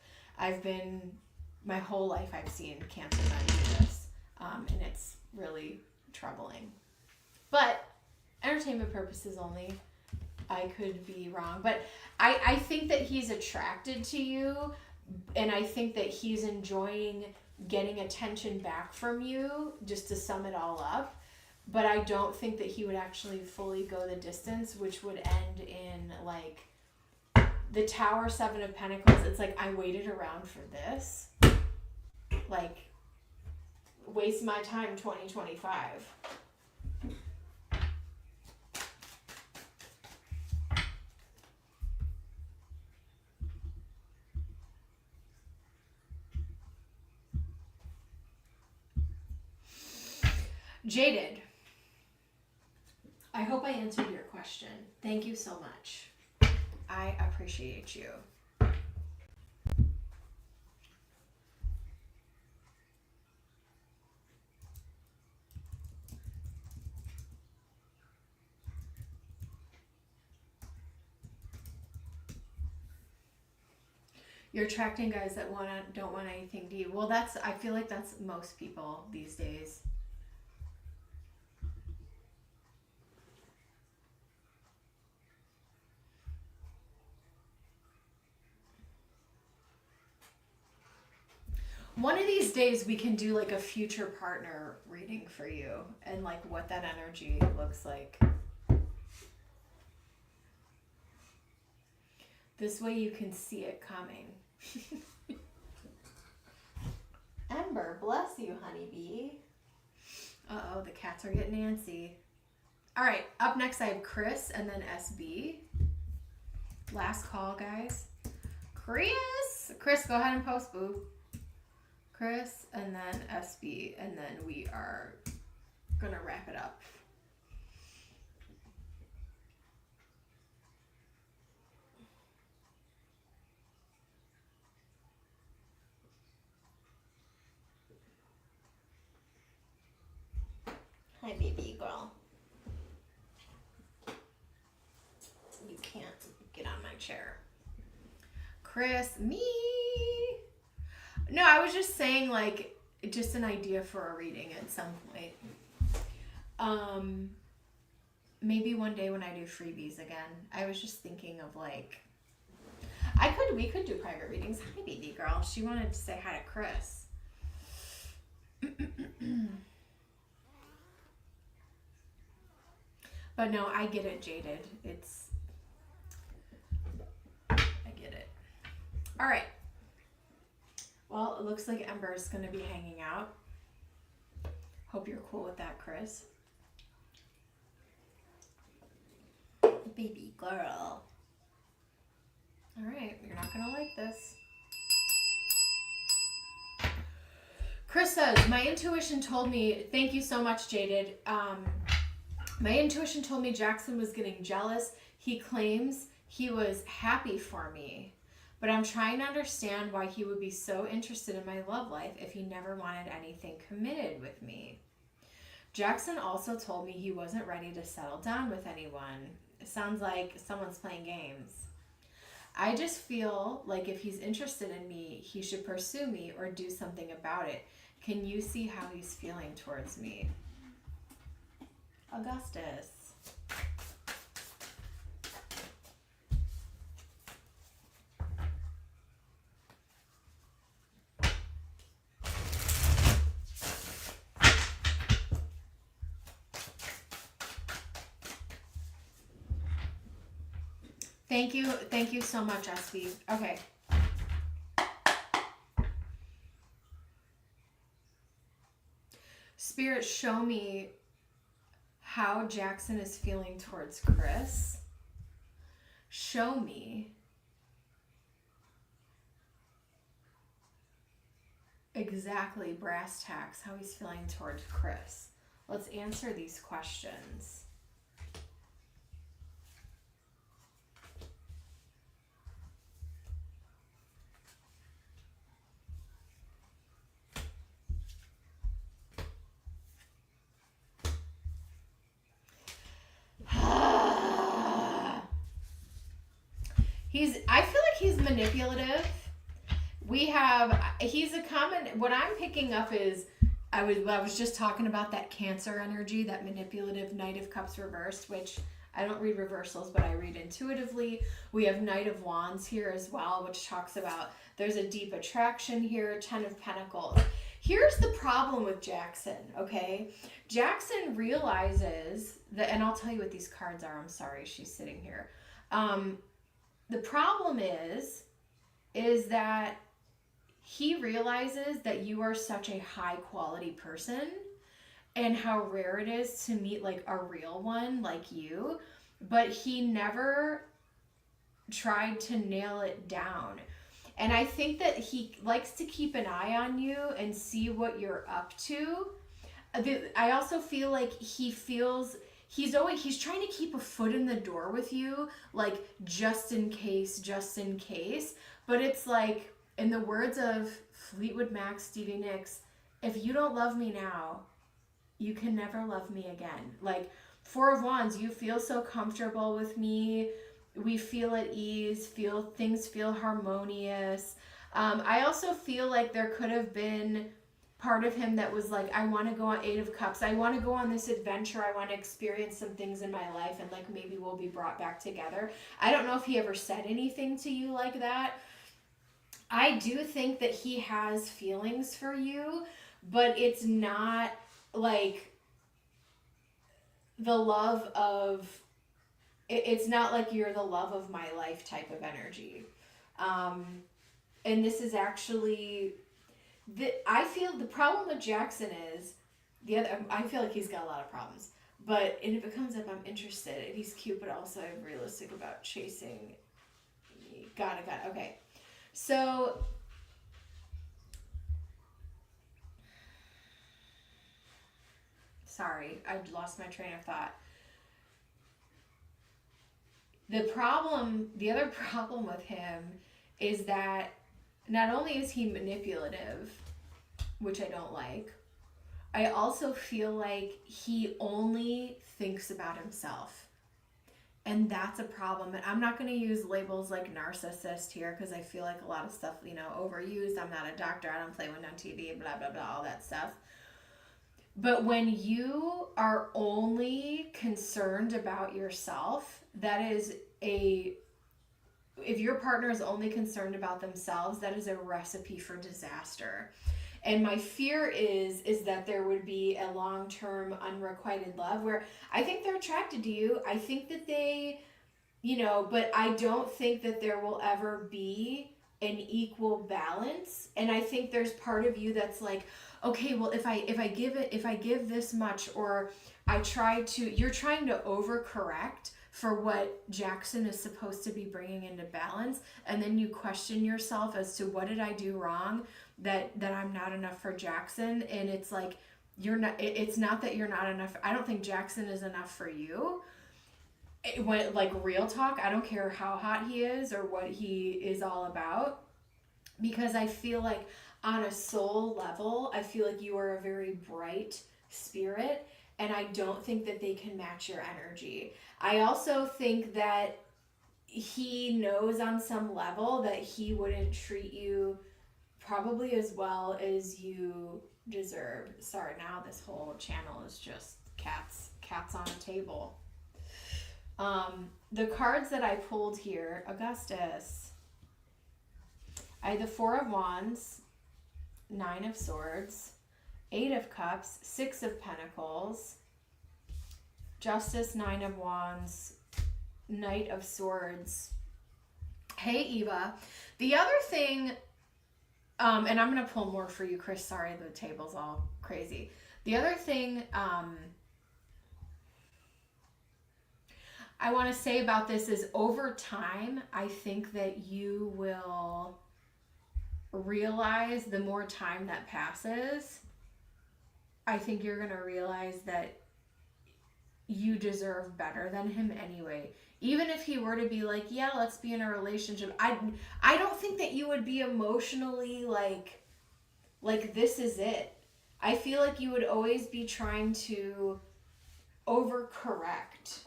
My whole life I've seen Cancer men do this, and it's really troubling. But entertainment purposes only. I could be wrong, but I think that he's attracted to you, and I think that he's enjoying getting attention back from you, just to sum it all up. But I don't think that he would actually fully go the distance, which would end in like the Tower, 7 of Pentacles. It's like, I waited around for this. Like, waste my time 2025. Jaded. I hope I answered your question. Thank you so much. I appreciate you. You're attracting guys that don't want anything deep. Well, I feel like that's most people these days. One of these days we can do like a future partner reading for you and like what that energy looks like. This way you can see it coming. Ember, bless you, honeybee. Uh-oh, the cats are getting antsy. All right, up next I have Chris and then SB. Last call, guys. Chris, go ahead and post, boo. Chris, and then SB, and then we are gonna wrap it up. Hi, baby girl. You can't get on my chair. Chris, me. No, I was just saying, like, just an idea for a reading at some point. Maybe one day when I do freebies again. I was just thinking of, like, we could do private readings. Hi, baby girl. She wanted to say hi to Chris. But no, I get it, Jaded. I get it. All right. Well, it looks like Ember's going to be hanging out. Hope you're cool with that, Chris. Baby girl. All right, you're not going to like this. Chris says, my intuition told me, thank you so much, Jaded. My intuition told me Jackson was getting jealous. He claims he was happy for me, but I'm trying to understand why he would be so interested in my love life if he never wanted anything committed with me. Jackson also told me he wasn't ready to settle down with anyone. It sounds like someone's playing games. I just feel like if he's interested in me, he should pursue me or do something about it. Can you see how he's feeling towards me? Augustus. Thank you so much, SB. Okay. Spirit, show me how Jackson is feeling towards Chris. Show me exactly, brass tacks, how he's feeling towards Chris. Let's answer these questions. I feel like he's manipulative. He's a common, what I'm picking up is, I was just talking about that Cancer energy, that manipulative Knight of Cups reversed, which I don't read reversals, but I read intuitively. We have Knight of Wands here as well, which talks about there's a deep attraction here, 10 of Pentacles. Here's the problem with Jackson, okay? Jackson realizes that, and I'll tell you what these cards are. I'm sorry, she's sitting here. The problem is that he realizes that you are such a high quality person and how rare it is to meet like a real one like you, but he never tried to nail it down. And I think that he likes to keep an eye on you and see what you're up to. I also feel like he's trying to keep a foot in the door with you, like just in case. But it's like, in the words of Fleetwood Mac, Stevie Nicks, if you don't love me now, you can never love me again. Like, Four of Wands, you feel so comfortable with me. We feel at ease, things feel harmonious. I also feel like there could have been part of him that was like, I want to go on Eight of Cups. I want to go on this adventure. I want to experience some things in my life, and like maybe we'll be brought back together. I don't know if he ever said anything to you like that. I do think that he has feelings for you, but it's not like the love of, it's not like you're the love of my life type of energy. And this is actually, I feel the problem with Jackson is, I feel like he's got a lot of problems. But, and if it comes up, I'm interested. And he's cute, but also I'm realistic about chasing. Got it. Okay. So, sorry, I lost my train of thought. The other problem with him is that not only is he manipulative, which I don't like, I also feel like he only thinks about himself. And that's a problem. And I'm not going to use labels like narcissist here because I feel like a lot of stuff, overused. I'm not a doctor. I don't play one on TV, blah, blah, blah, all that stuff. But when you are only concerned about yourself, if your partner is only concerned about themselves, that is a recipe for disaster. And my fear is that there would be a long-term unrequited love where I think they're attracted to you. I think that they, but I don't think that there will ever be an equal balance. And I think there's part of you that's like, okay, well, if I give this much, or you're trying to overcorrect for what Jackson is supposed to be bringing into balance, and then you question yourself as to what did I do wrong that I'm not enough for Jackson. And it's like, it's not that you're not enough. I don't think Jackson is enough for you. Like, real talk, I don't care how hot he is or what he is all about, because I feel like on a soul level, I feel like you are a very bright spirit, and I don't think that they can match your energy. I also think that he knows on some level that he wouldn't treat you probably as well as you deserve. Sorry, now this whole channel is just cats on a table. The cards that I pulled here, Augustus, I had the Four of Wands, Nine of Swords, Eight of Cups, Six of Pentacles, Justice, Nine of Wands, Knight of Swords. Hey, Eva. The other thing, and I'm going to pull more for you, Chris. Sorry, the table's all crazy. The other thing I want to say about this is, over time, I think that you will realize, the more time that passes, I think you're going to realize that you deserve better than him anyway. Even if he were to be like, yeah, let's be in a relationship, I don't think that you would be emotionally like this is it. I feel like you would always be trying to overcorrect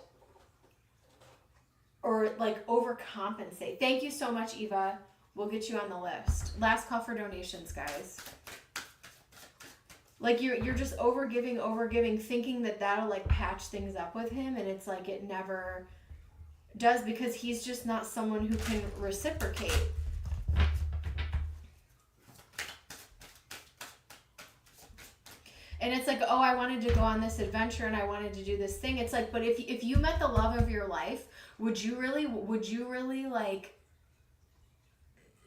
or like overcompensate. Thank you so much, Eva. We'll get you on the list. Last call for donations, guys. Like, you're just overgiving, thinking that that'll like patch things up with him, and it's like it never does, because he's just not someone who can reciprocate. And it's like, oh, I wanted to go on this adventure and I wanted to do this thing. It's like, but if you met the love of your life, would you really like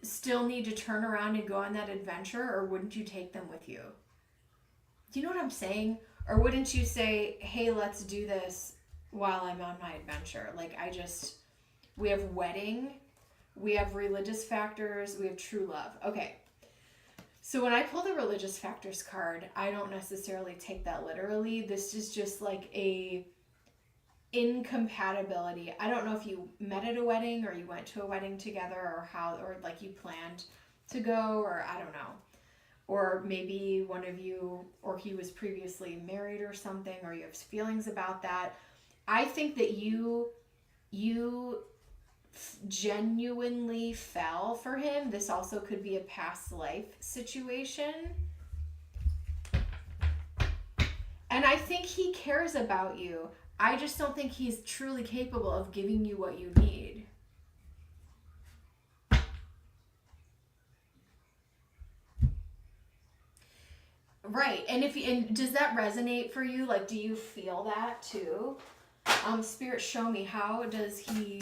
still need to turn around and go on that adventure, or wouldn't you take them with you? Do you know what I'm saying? Or wouldn't you say, hey, let's do this while I'm on my adventure? Like, we have wedding, we have religious factors, we have true love. Okay. So when I pull the religious factors card, I don't necessarily take that literally. This is just like a incompatibility. I don't know if you met at a wedding or you went to a wedding together, or like you planned to go, or I don't know. Or maybe one of you, or he was previously married or something, or you have feelings about that. I think that you genuinely fell for him. This also could be a past life situation. And I think he cares about you. I just don't think he's truly capable of giving you what you need. Right. And does that resonate for you? Like, do you feel that too? Spirit, show me, how is he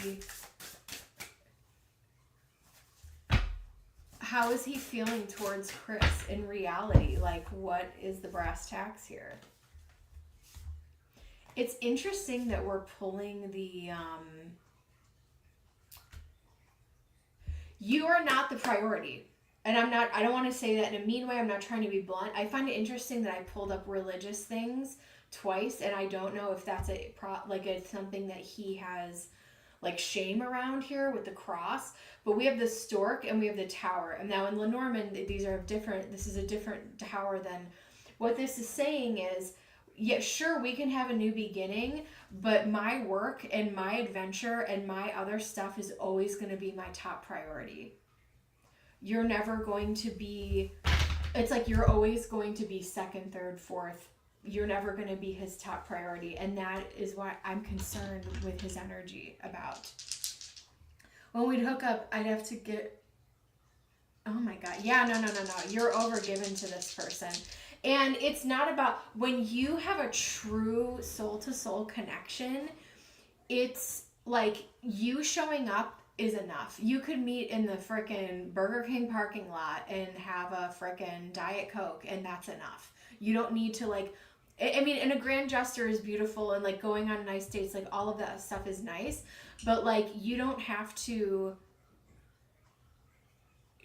feeling towards Chris in reality? Like, what is the brass tacks here? It's interesting that we're pulling the, you are not the priority. And I don't want to say that in a mean way. I'm not trying to be blunt. I find it interesting that I pulled up religious things twice, and I don't know if that's it's something that he has like shame around here with the cross. But we have the stork and we have the tower. And now in Lenormand, this is a different tower than what this is saying is, yeah, sure, we can have a new beginning, but my work and my adventure and my other stuff is always going to be my top priority. You're never going to be, it's like you're always going to be second, third, fourth. You're never going to be his top priority. And that is what I'm concerned with his energy about. When we'd hook up, I'd have to get, oh my God. Yeah, no. You're overgiven to this person. And it's not about, when you have a true soul-to-soul connection, it's like you showing up is enough. You could meet in the frickin' Burger King parking lot and have a frickin' Diet Coke, and that's enough. You don't need to, like, I mean, and a grand gesture is beautiful, and like going on nice dates, like all of that stuff is nice, but like you don't have to,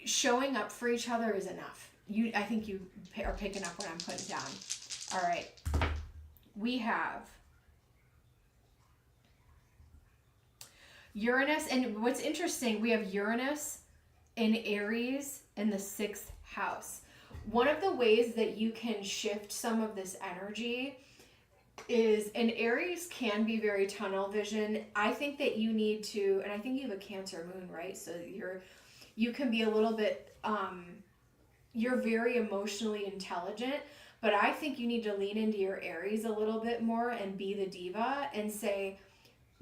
showing up for each other is enough. I think you are picking up what I'm putting down. All right. We have Uranus, and what's interesting, we have Uranus in Aries in the 6th house. One of the ways that you can shift some of this energy is, and Aries can be very tunnel vision. I think that you need to, and I think you have a Cancer moon, right? So you can be a little bit, you're very emotionally intelligent, but I think you need to lean into your Aries a little bit more and be the diva and say,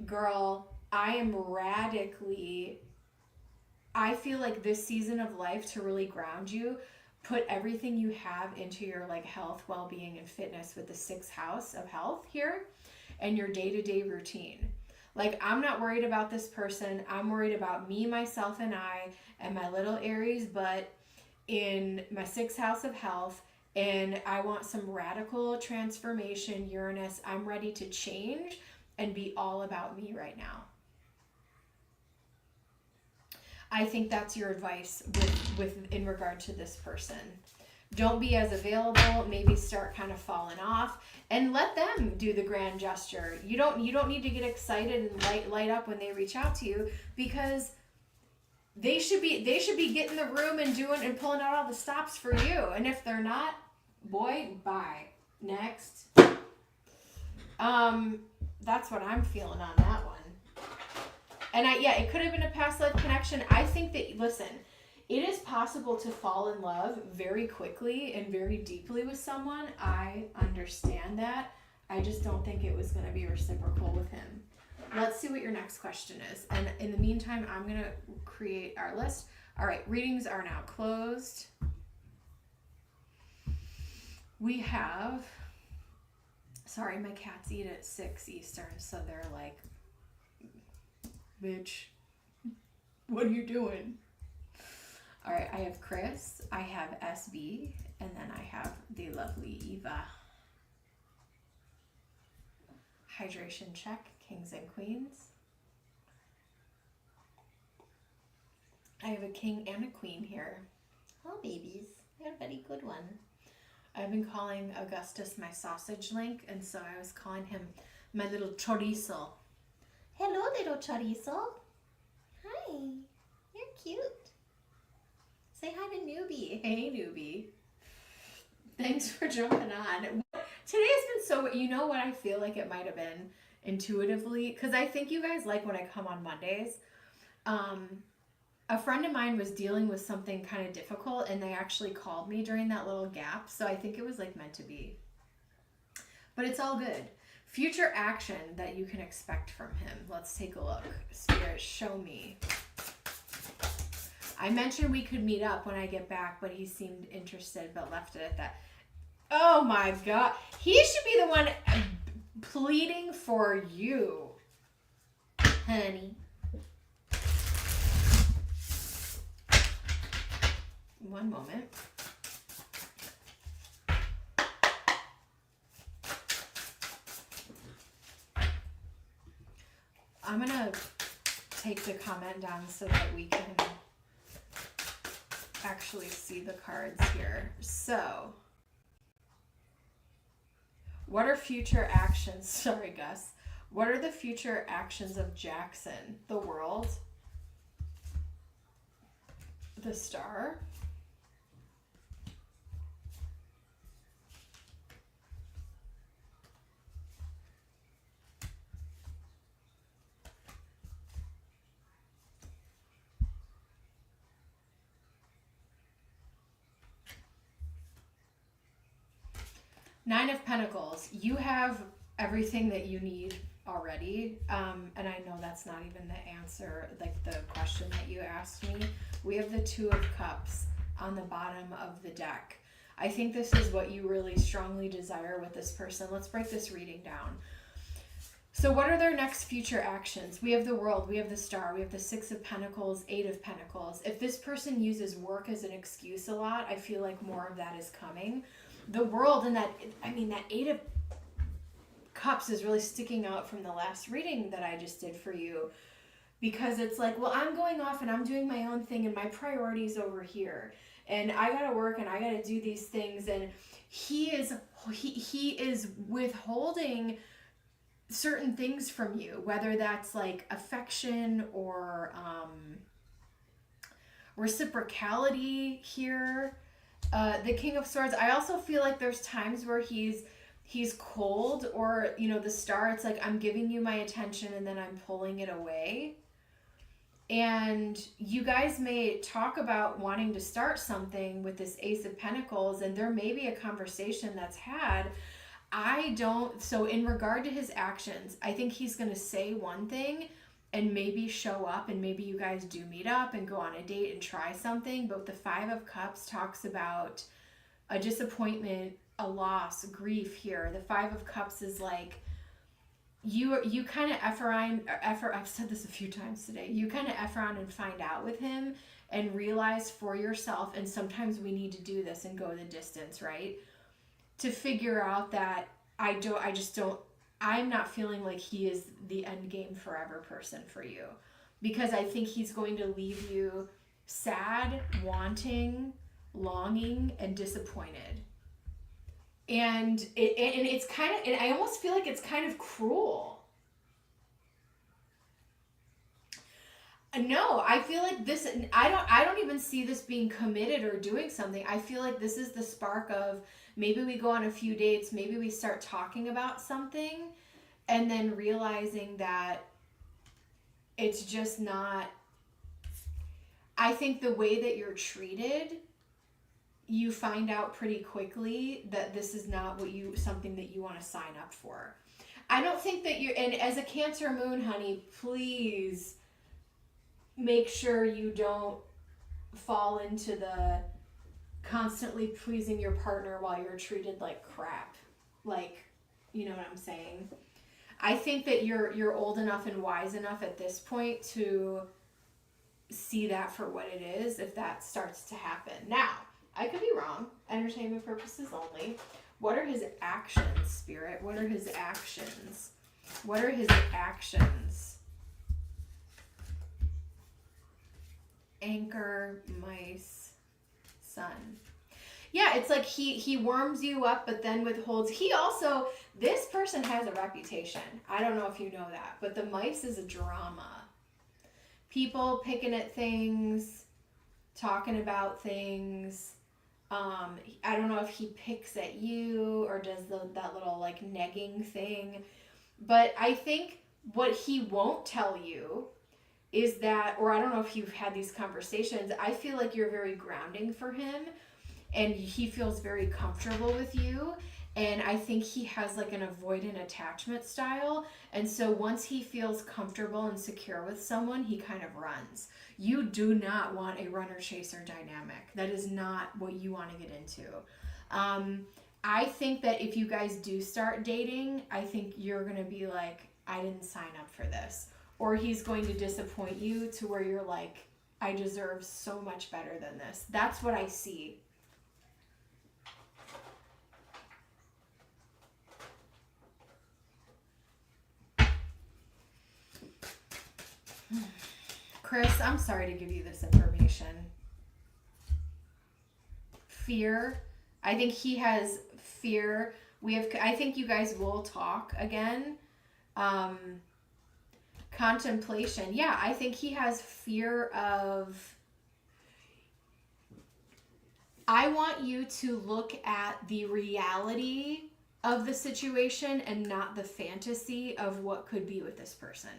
girl, I feel like this season of life, to really ground you, put everything you have into your like health, well-being, and fitness with the 6th house of health here and your day-to-day routine. Like, I'm not worried about this person. I'm worried about me, myself, and I, and my little Aries butt in my 6th house of health. And I want some radical transformation, Uranus. I'm ready to change and be all about me right now. I think that's your advice with in regard to this person. Don't be as available. Maybe start kind of falling off, and let them do the grand gesture. You don't need to get excited and light up when they reach out to you, because they should be getting the room and doing and pulling out all the stops for you. And if they're not, boy, bye. Next. That's what I'm feeling on that one. And it could have been a past life connection. I think that, listen, it is possible to fall in love very quickly and very deeply with someone. I understand that. I just don't think it was going to be reciprocal with him. Let's see what your next question is. And in the meantime, I'm going to create our list. All right, readings are now closed. We have, sorry, my cats eat at 6 Eastern, so they're like, bitch, what are you doing? All right, I have Chris, I have SB, and then I have the lovely Eva. Hydration check, kings and queens. I have a king and a queen here. Oh, babies, I got a very good one. I've been calling Augustus my sausage link, and so I was calling him my little chorizo. Hello, little chorizo. Hi, you're cute. Say hi to Newbie. Hey, Newbie. Thanks for jumping on. Today has been so, you know what I feel like it might have been intuitively? Because I think you guys like when I come on Mondays. A friend of mine was dealing with something kind of difficult, and they actually called me during that little gap. So I think it was like meant to be. But it's all good. Future action that you can expect from him. Let's take a look. Spirit, show me. I mentioned we could meet up when I get back, but he seemed interested, but left it at that. Oh my God. He should be the one pleading for you, honey. One moment. I'm going to take the comment down so that we can actually see the cards here. So, what are future actions? Sorry, Gus. What are the future actions of Jackson? The world, the star, Nine of Pentacles. You have everything that you need already. And I know that's not even the answer, like the question that you asked me. We have the Two of Cups on the bottom of the deck. I think this is what you really strongly desire with this person. Let's break this reading down. So what are their next future actions? We have the World, we have the Star, we have the Six of Pentacles, Eight of Pentacles. If this person uses work as an excuse a lot, I feel like more of that is coming. The World and that Eight of Cups is really sticking out from the last reading that I just did for you, because it's like, well, I'm going off and I'm doing my own thing and my priority's over here. And I gotta work and I gotta do these things. And he is withholding certain things from you, whether that's like affection or reciprocality here. The King of Swords, I also feel like there's times where he's cold, or, you know, the Star, it's like, I'm giving you my attention and then I'm pulling it away. And you guys may talk about wanting to start something with this Ace of Pentacles, and there may be a conversation that's had. So in regard to his actions, I think he's going to say one thing and maybe show up, and maybe you guys do meet up and go on a date and try something. But the Five of Cups talks about a disappointment, a loss, grief here. The Five of Cups is like, you kind of I've said this a few times today, you kind of F around and find out with him and realize for yourself, and sometimes we need to do this and go the distance, right? To figure out that I'm not feeling like he is the end game forever person for you, because I think he's going to leave you sad, wanting, longing, and disappointed. And it's kind of, and I almost feel like it's kind of cruel. No, I feel like this, I don't even see this being committed or doing something. I feel like this is the spark of, maybe we go on a few dates, maybe we start talking about something, and then realizing that it's just not, I think the way that you're treated, you find out pretty quickly that this is not something that you want to sign up for. I don't think that and as a Cancer moon, honey, please make sure you don't fall into the constantly pleasing your partner while you're treated like crap. Like, you know what I'm saying? I think that you're old enough and wise enough at this point to see that for what it is, if that starts to happen. Now, I could be wrong. Entertainment purposes only. What are his actions, Spirit? What are his actions? What are his actions? Anchor, mice, sun. Yeah, it's like he warms you up, but then withholds. This person has a reputation. I don't know if you know that, but the mice is a drama. People picking at things, talking about things. I don't know if he picks at you or does that little like negging thing, but I think what he won't tell you is that, or I don't know if you've had these conversations, I feel like you're very grounding for him and he feels very comfortable with you. And I think he has like an avoidant attachment style. And so once he feels comfortable and secure with someone, he kind of runs. You do not want a runner-chaser dynamic. That is not what you want to get into. I think that if you guys do start dating, I think you're going to be like, I didn't sign up for this. Or he's going to disappoint you to where you're like, I deserve so much better than this. That's what I see. Chris, I'm sorry to give you this information. Fear. I think he has fear. I think you guys will talk again. Contemplation. Yeah, I think he has fear of... I want you to look at the reality of the situation and not the fantasy of what could be with this person.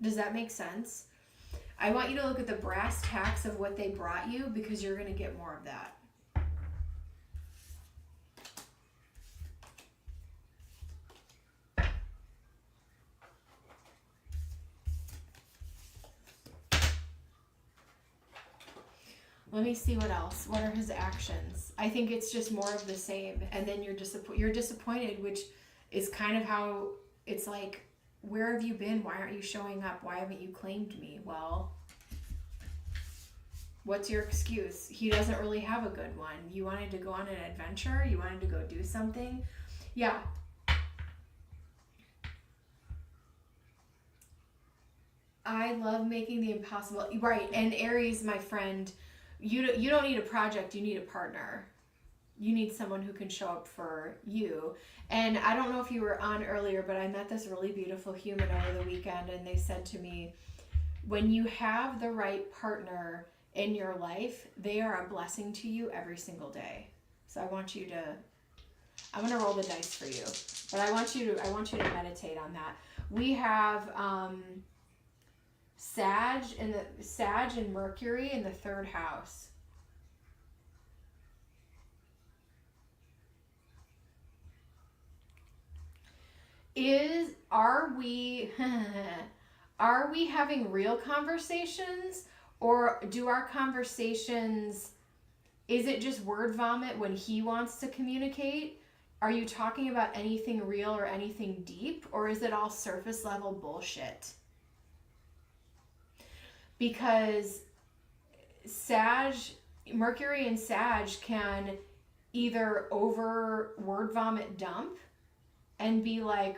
Does that make sense? I want you to look at the brass tacks of what they brought you, because you're going to get more of that. Let me see what else. What are his actions? I think it's just more of the same. And then you're disappointed, which is kind of how It's like, where have you been? Why aren't you showing up? Why haven't you claimed me? Well, what's your excuse? He doesn't really have a good one. You wanted to go on an adventure? You wanted to go do something? Yeah. I love making the impossible. Right. And Aries, my friend, you don't need a project. You need a partner. You need someone who can show up for you. And I don't know if you were on earlier, but I met this really beautiful human over the weekend, and they said to me, when you have the right partner in your life, they are a blessing to you every single day. So I'm going to roll the dice for you, but I want you to meditate on that. We have Sag and Mercury in the third house. Are we having real conversations, or do our conversations, is it just word vomit when he wants to communicate? Are you talking about anything real or anything deep, or is it all surface level bullshit? Because Mercury and Sag can either over word vomit dump and be like,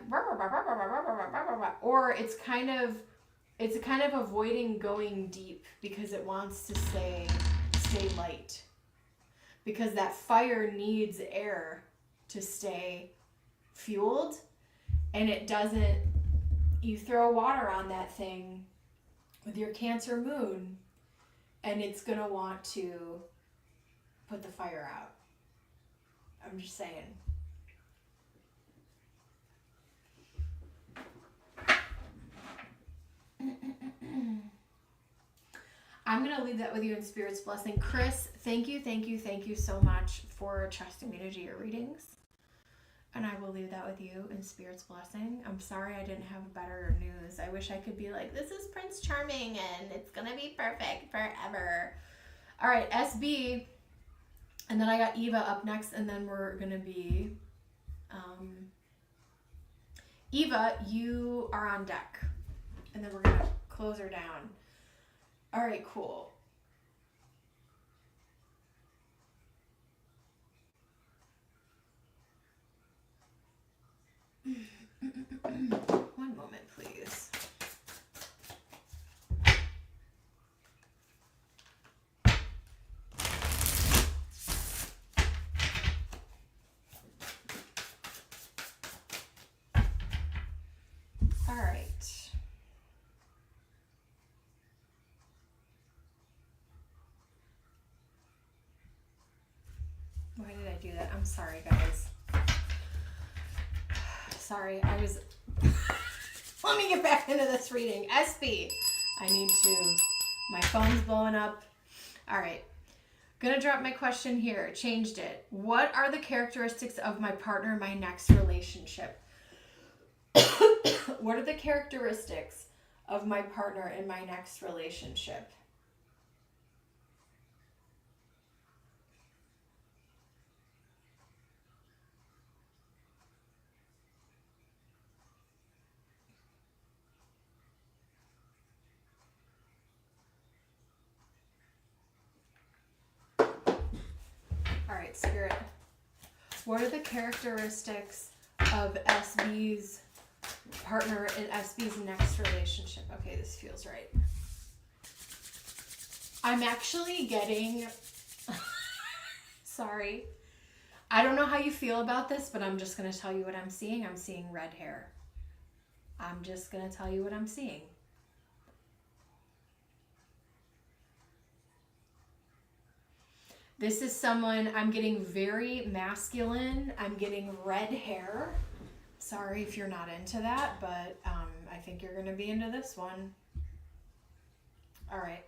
or it's kind of avoiding going deep because it wants to stay light, because that fire needs air to stay fueled, and it doesn't. You throw water on that thing with your Cancer moon, and it's gonna want to put the fire out. I'm just saying. I'm going to leave that with you in Spirit's blessing. Chris, thank you so much for trusting me to do your readings. And I will leave that with you in Spirit's blessing. I'm sorry I didn't have better news. I wish I could be like, this is Prince Charming and it's going to be perfect forever. All right, SB. And then I got Eva up next, and then we're going to be... Eva, you are on deck. And then we're going to close her down. All right, cool. One moment, please. All right. Why did I do that? I'm sorry, guys. Sorry, I was... Let me get back into this reading. SB. My phone's blowing up. All right. Gonna drop my question here. Changed it. What are the characteristics of my partner in my next relationship? What are the characteristics of my partner in my next relationship? All right, Spirit. What are the characteristics of SB's partner in SB's next relationship? Okay, this feels right. I'm actually getting... Sorry. I don't know how you feel about this, but I'm just going to tell you what I'm seeing. I'm seeing red hair. I'm just going to tell you what I'm seeing. This is someone, I'm getting very masculine. I'm getting red hair. Sorry if you're not into that, but I think you're going to be into this one. All right.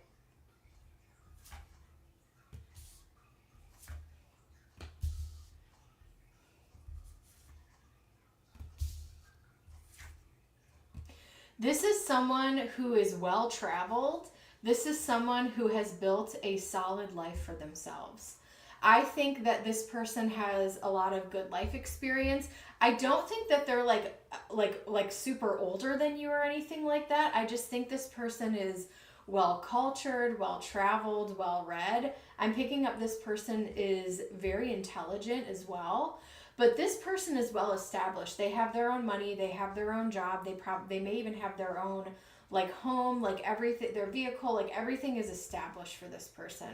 This is someone who is well-traveled. This is someone who has built a solid life for themselves. I think that this person has a lot of good life experience. I don't think that they're like like super older than you or anything like that. I just think this person is well cultured, well traveled, well read. I'm picking up this person is very intelligent as well. But this person is well established. They have their own money, they have their own job, they may even have their own like home, like everything, their vehicle, like everything is established for this person.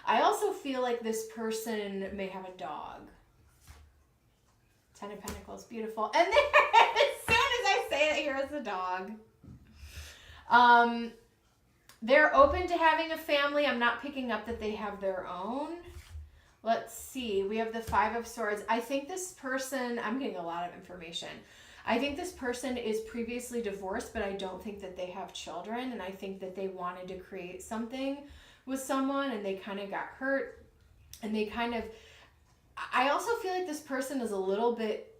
I also feel like this person may have a dog. Ten of Pentacles, beautiful. And then as soon as I say it, here's the dog. They're open to having a family. I'm not picking up that they have their own. Let's see. We have the Five of Swords. I think this person, I'm getting a lot of information. I think this person is previously divorced, but I don't think that they have children. And I think that they wanted to create something with someone and they kind of got hurt. And they kind of, I also feel like this person is a little bit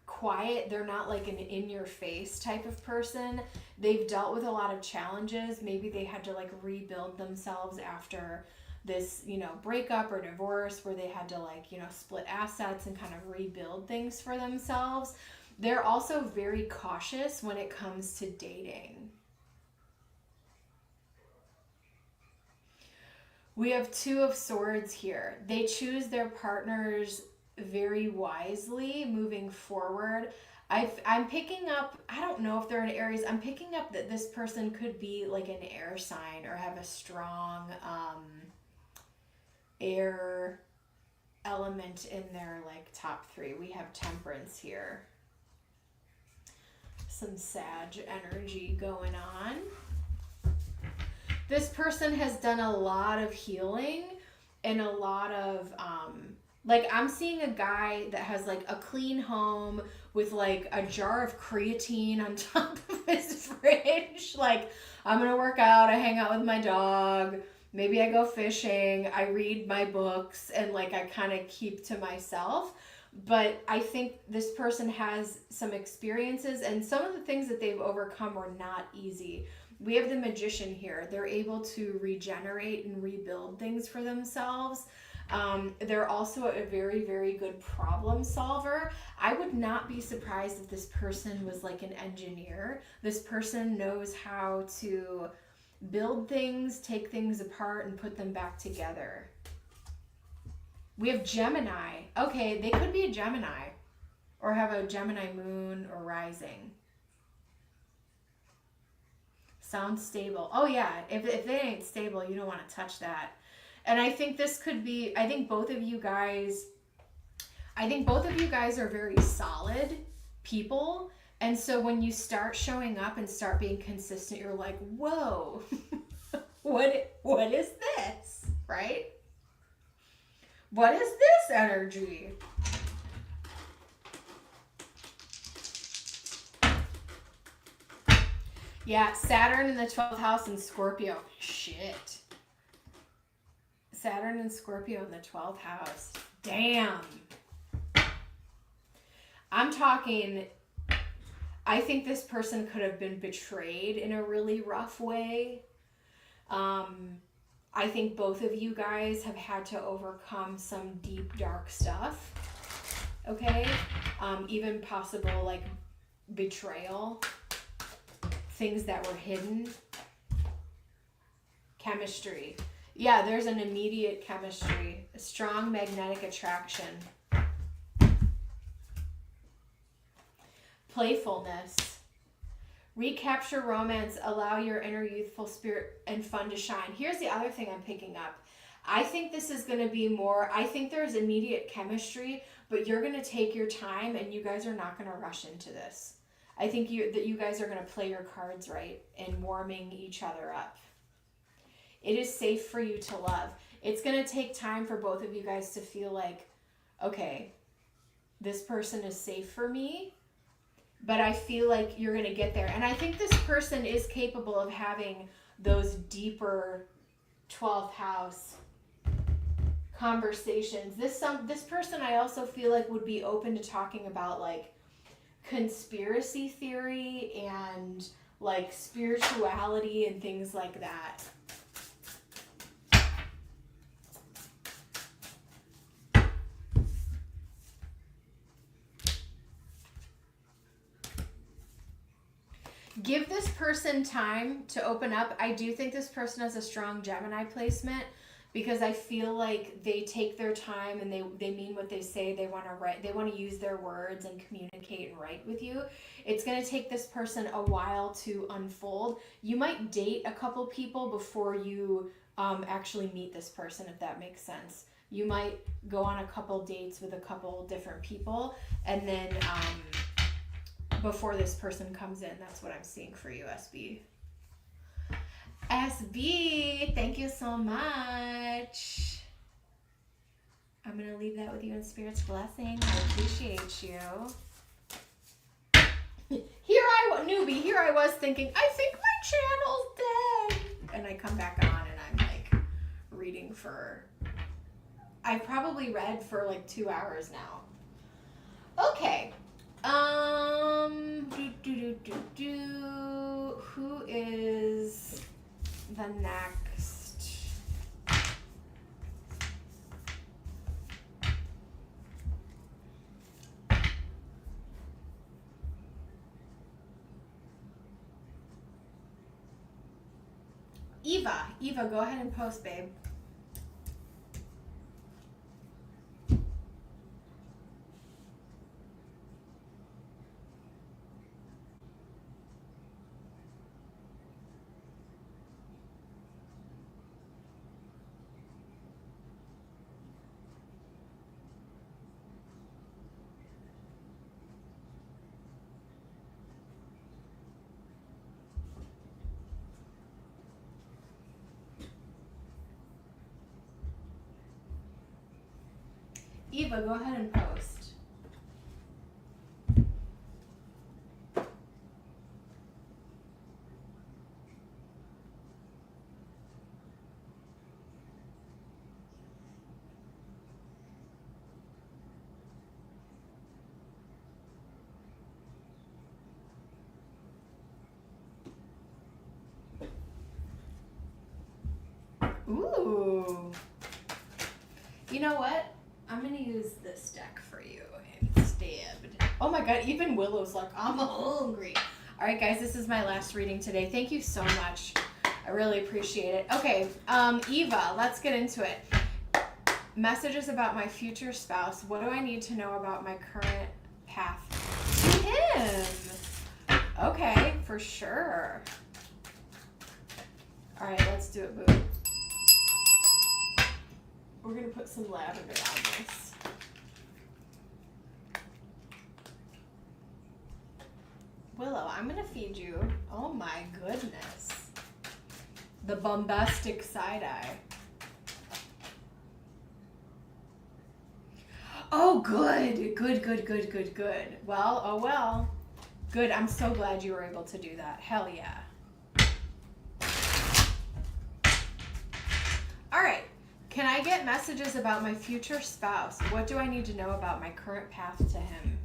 quiet. They're not like an in-your-face type of person. They've dealt with a lot of challenges. Maybe they had to like rebuild themselves after this, you know, breakup or divorce where they had to like, you know, split assets and kind of rebuild things for themselves. They're also very cautious when it comes to dating. We have Two of Swords here. They choose their partners very wisely moving forward. I'm picking up, I don't know if they're in Aries, I'm picking up that this person could be like an air sign or have a strong air element in their like top three. We have Temperance here. Some Sag energy going on. This person has done a lot of healing and a lot of, like I'm seeing a guy that has like a clean home with like a jar of creatine on top of his fridge. Like, I'm going to work out. I hang out with my dog. Maybe I go fishing. I read my books and like I kind of keep to myself. But I think this person has some experiences and some of the things that they've overcome were not easy. We have the Magician here. They're able to regenerate and rebuild things for themselves. They're also a very, very good problem solver. I would not be surprised if this person was like an engineer. This person knows how to build things, take things apart, and put them back together. We have Gemini. Okay, they could be a Gemini or have a Gemini moon or rising. Sounds stable. Oh yeah, if they ain't stable, you don't want to touch that. And I think this could be, I think both of you guys are very solid people. And so when you start showing up and start being consistent, you're like, whoa, what is this, right? What is this energy? Yeah, Saturn in the 12th house and Scorpio. Shit. Saturn and Scorpio in the 12th house. Damn. I'm talking, I think this person could have been betrayed in a really rough way. I think both of you guys have had to overcome some deep, dark stuff. Okay? Even possible, like, betrayal. Things that were hidden. Chemistry. Yeah, there's an immediate chemistry. A strong magnetic attraction. Playfulness. Recapture romance. Allow your inner youthful spirit and fun to shine. Here's the other thing I'm picking up. I think this is going to be more, I think there's immediate chemistry, but you're going to take your time and you guys are not going to rush into this. I think that you guys are going to play your cards right and warming each other up. It is safe for you to love. It's going to take time for both of you guys to feel like, okay, this person is safe for me, but I feel like you're going to get there. And I think this person is capable of having those deeper 12th house conversations. This person I also feel like would be open to talking about like conspiracy theory and like spirituality and things like that. Give this person time to open up. I do think this person has a strong Gemini placement, because I feel like they take their time and they mean what they say. They want to write, they want to use their words and communicate and write with you. It's going to take this person a while to unfold. You might date a couple people before you actually meet this person, if that makes sense. You might go on a couple dates with a couple different people, and then before this person comes in. That's what I'm seeing for you, SB. SB, thank you so much. I'm going to leave that with you in Spirit's blessing. I appreciate you. Here I was thinking, I think my channel's dead. And I come back on and I'm like reading for, I've probably read for like 2 hours now. Okay. Who is the next? Eva, go ahead and post, babe. Eva, go ahead and post. Ooh. You know what? I'm going to use this deck for you instead. Oh my god, even Willow's like, I'm hungry. All right, guys, this is my last reading today. Thank you so much. I really appreciate it. Okay, Eva, let's get into it. Messages about my future spouse. What do I need to know about my current path to him? Okay, for sure. All right, let's do it, boo. We're going to put some lavender on this. Willow, I'm going to feed you. Oh my goodness. The bombastic side-eye. Oh, good. Good. Well, oh well. Good. I'm so glad you were able to do that. Hell yeah. All right. Can I get messages about my future spouse? What do I need to know about my current path to him?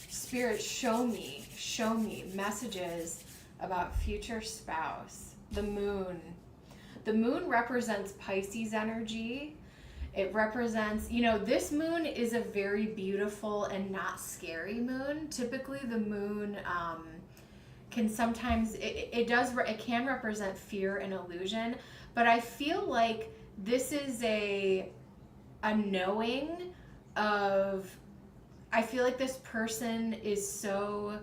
Spirit, show me messages about future spouse. The moon. The moon represents Pisces energy. It represents, this moon is a very beautiful and not scary moon. Typically the moon can sometimes, it can represent fear and illusion, but I feel like this is a knowing of, I feel like this person is so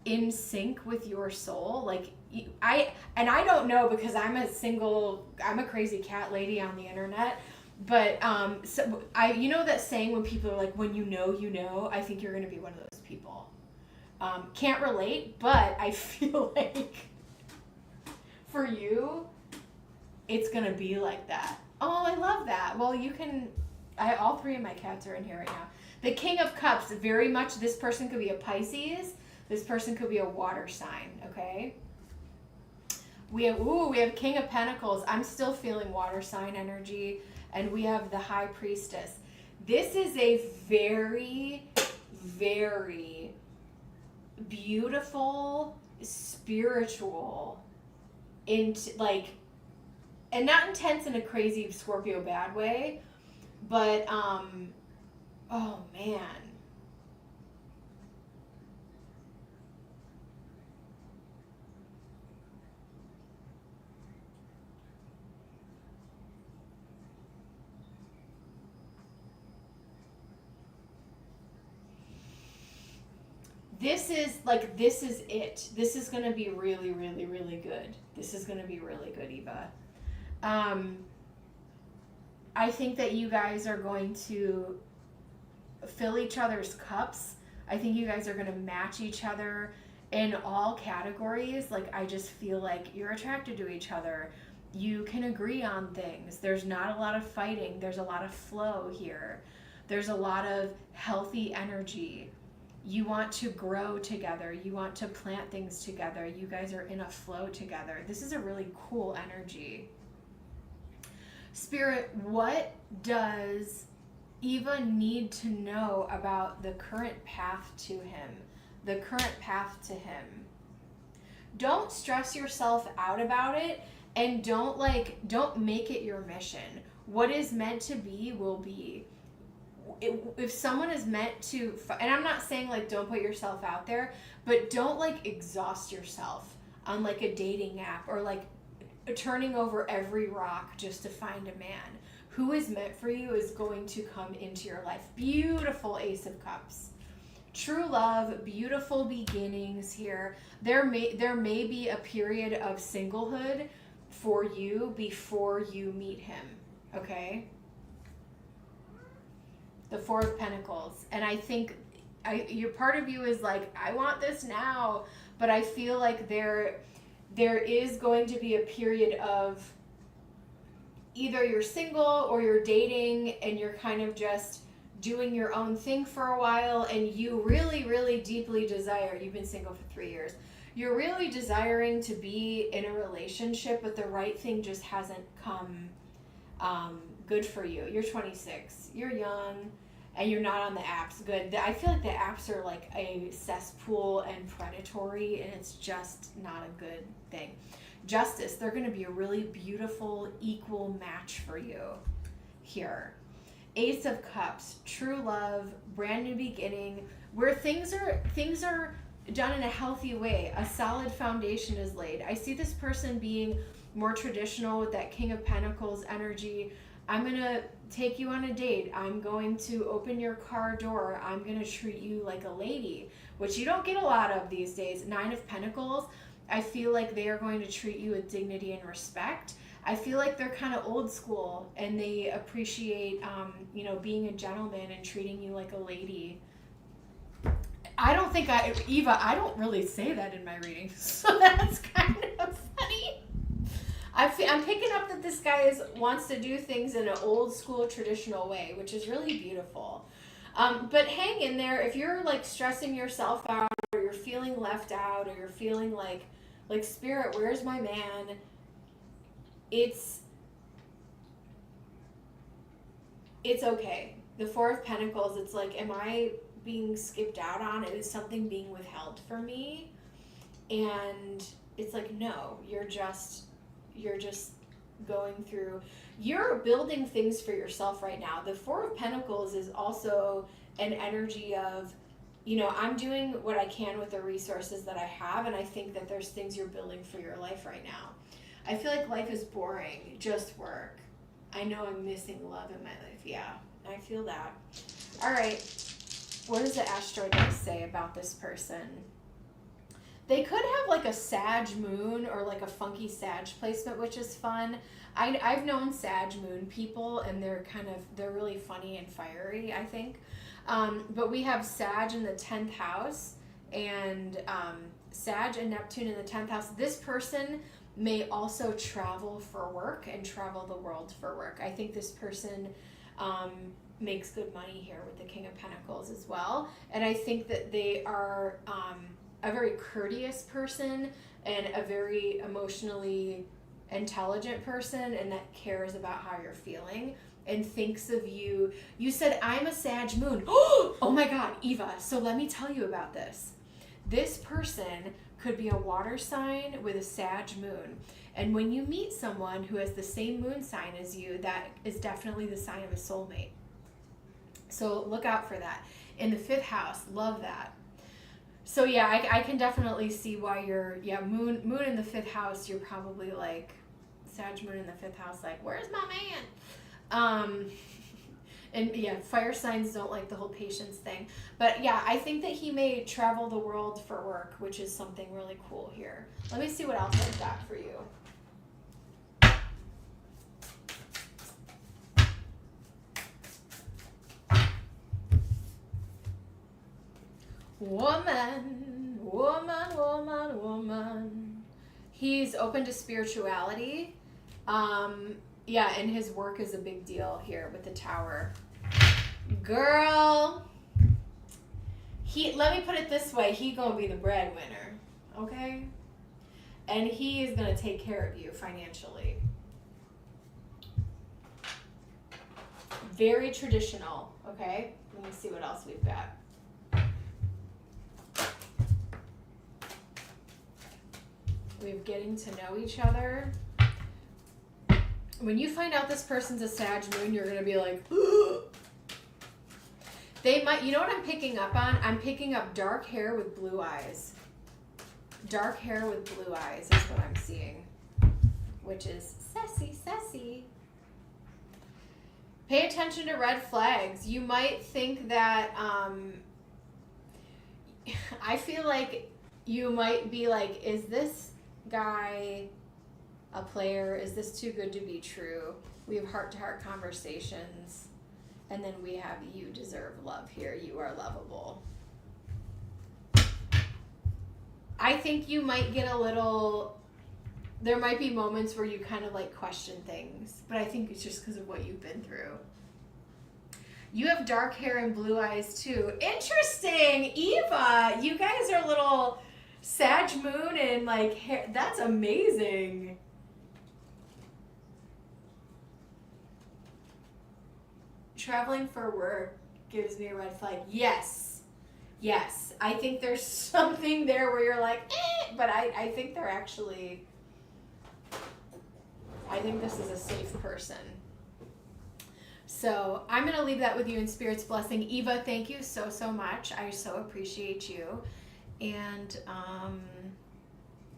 in sync with your soul. Like I don't know, because I'm a crazy cat lady on the internet, but so you know that saying when people are like, when you know, I think you're going to be one of those people. Can't relate, but I feel like for you, it's going to be like that. Oh, I love that. Well, all three of my cats are in here right now. The King of Cups, very much, this person could be a Pisces. This person could be a water sign, okay? We have King of Pentacles. I'm still feeling water sign energy. And we have the High Priestess. This is a very, very beautiful, spiritual, and not intense in a crazy Scorpio bad way, but oh man. this is it. This is going to be really, really, really good. This is going to be really good, Eva. I think that you guys are going to fill each other's cups. I think you guys are going to match each other in all categories. Like, I just feel like you're attracted to each other. You can agree on things. There's not a lot of fighting. There's a lot of flow here. There's a lot of healthy energy. You want to grow together. You want to plant things together. You guys are in a flow together. This is a really cool energy. Spirit, what does Eva need to know about the current path to him? The current path to him. Don't stress yourself out about it, and don't make it your mission. What is meant to be will be. If someone is meant to, and I'm not saying like don't put yourself out there, but don't like exhaust yourself on like a dating app or like turning over every rock just to find a man. Who is meant for you is going to come into your life. Beautiful Ace of Cups. True love, beautiful beginnings here. There may be a period of singlehood for you before you meet him, okay? The Four of Pentacles. And I think your part of you is like, I want this now, but I feel like there is going to be a period of either you're single or you're dating and you're kind of just doing your own thing for a while, and you really, really deeply desire, you've been single for 3 years, you're really desiring to be in a relationship, but the right thing just hasn't come good for you. You're 26, you're young, and you're not on the apps. Good. I feel like the apps are like a cesspool and predatory, and it's just not a good thing. Justice, they're going to be a really beautiful, equal match for you here. Ace of Cups, true love, brand new beginning, where things are done in a healthy way. A solid foundation is laid. I see this person being more traditional with that King of Pentacles energy. I'm going to take you on a date. I'm going to open your car door. I'm going to treat you like a lady, which you don't get a lot of these days. Nine of Pentacles, I feel like they are going to treat you with dignity and respect. I feel like they're kind of old school, and they appreciate, being a gentleman and treating you like a lady. Eva, I don't really say that in my readings, so that's kind of funny. I'm picking up that this guy wants to do things in an old school traditional way, which is really beautiful. But hang in there. If you're like stressing yourself out, or you're feeling left out, or you're feeling like Spirit, where's my man? It's okay. The Four of Pentacles, it's like, am I being skipped out on? Is something being withheld for me? And it's like, no, you're just going through, you're building things for yourself right now. The Four of Pentacles is also an energy of, I'm doing what I can with the resources that I have, and I think that there's things you're building for your life right now. I feel like life is boring, just work. I know I'm missing love in my life. Yeah, I feel that. All right, what does the asteroid deck say about this person? They could have like a Sag moon or like a funky Sag placement, which is fun. I've known Sag moon people, and they're really funny and fiery, I think. But we have Sag in the 10th house, and Sag and Neptune in the 10th house. This person may also travel for work and travel the world for work. I think this person makes good money here with the King of Pentacles as well. And I think that they are a very courteous person and a very emotionally intelligent person, and that cares about how you're feeling and thinks of you. You said, I'm a Sag moon. Oh my God, Eva. So let me tell you about this. This person could be a water sign with a Sag moon. And when you meet someone who has the same moon sign as you, that is definitely the sign of a soulmate. So look out for that. In the 5th house, love that. So yeah, I can definitely see why moon in the 5th house, you're probably like, Sag moon in the 5th house, like, where's my man? And yeah, fire signs don't like the whole patience thing. But yeah, I think that he may travel the world for work, which is something really cool here. Let me see what else I've got for you. Woman, woman, woman, woman. He's open to spirituality. Yeah, and his work is a big deal here with the tower. Girl, let me put it this way, he gonna be the breadwinner, okay? And he is gonna take care of you financially. Very traditional, okay? Let me see what else we've got. We're getting to know each other. When you find out this person's a Sag moon, you're gonna be like, they might, you know what I'm picking up on? I'm picking up dark hair with blue eyes. Dark hair with blue eyes is what I'm seeing, which is sassy, sassy. Pay attention to red flags. You might think that, I feel like you might be like, is this guy a player? Is this too good to be true? We have heart-to-heart conversations, and then we have you deserve love here. You are lovable. I think you might get a little, there might be moments where you kind of like question things, but I think it's just because of what you've been through. You have dark hair and blue eyes too. Interesting, Eva. You guys are a little Sag moon and like hair. That's amazing. Traveling for work gives me a red flag. Yes. Yes. I think there's something there where you're like, but I think they're actually, I think this is a safe person. So I'm going to leave that with you in Spirit's blessing. Eva, thank you so, so much. I so appreciate you. And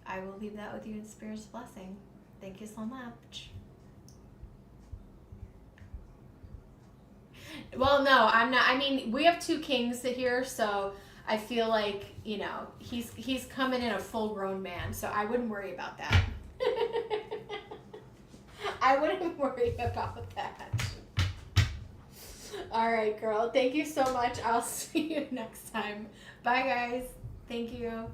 I will leave that with you in Spirit's blessing. Thank you so much. Well, no, I'm not. I mean, we have two kings here, so I feel like, you know, he's coming in a full-grown man, so I wouldn't worry about that. I wouldn't worry about that. All right, girl. Thank you so much. I'll see you next time. Bye, guys. Thank you.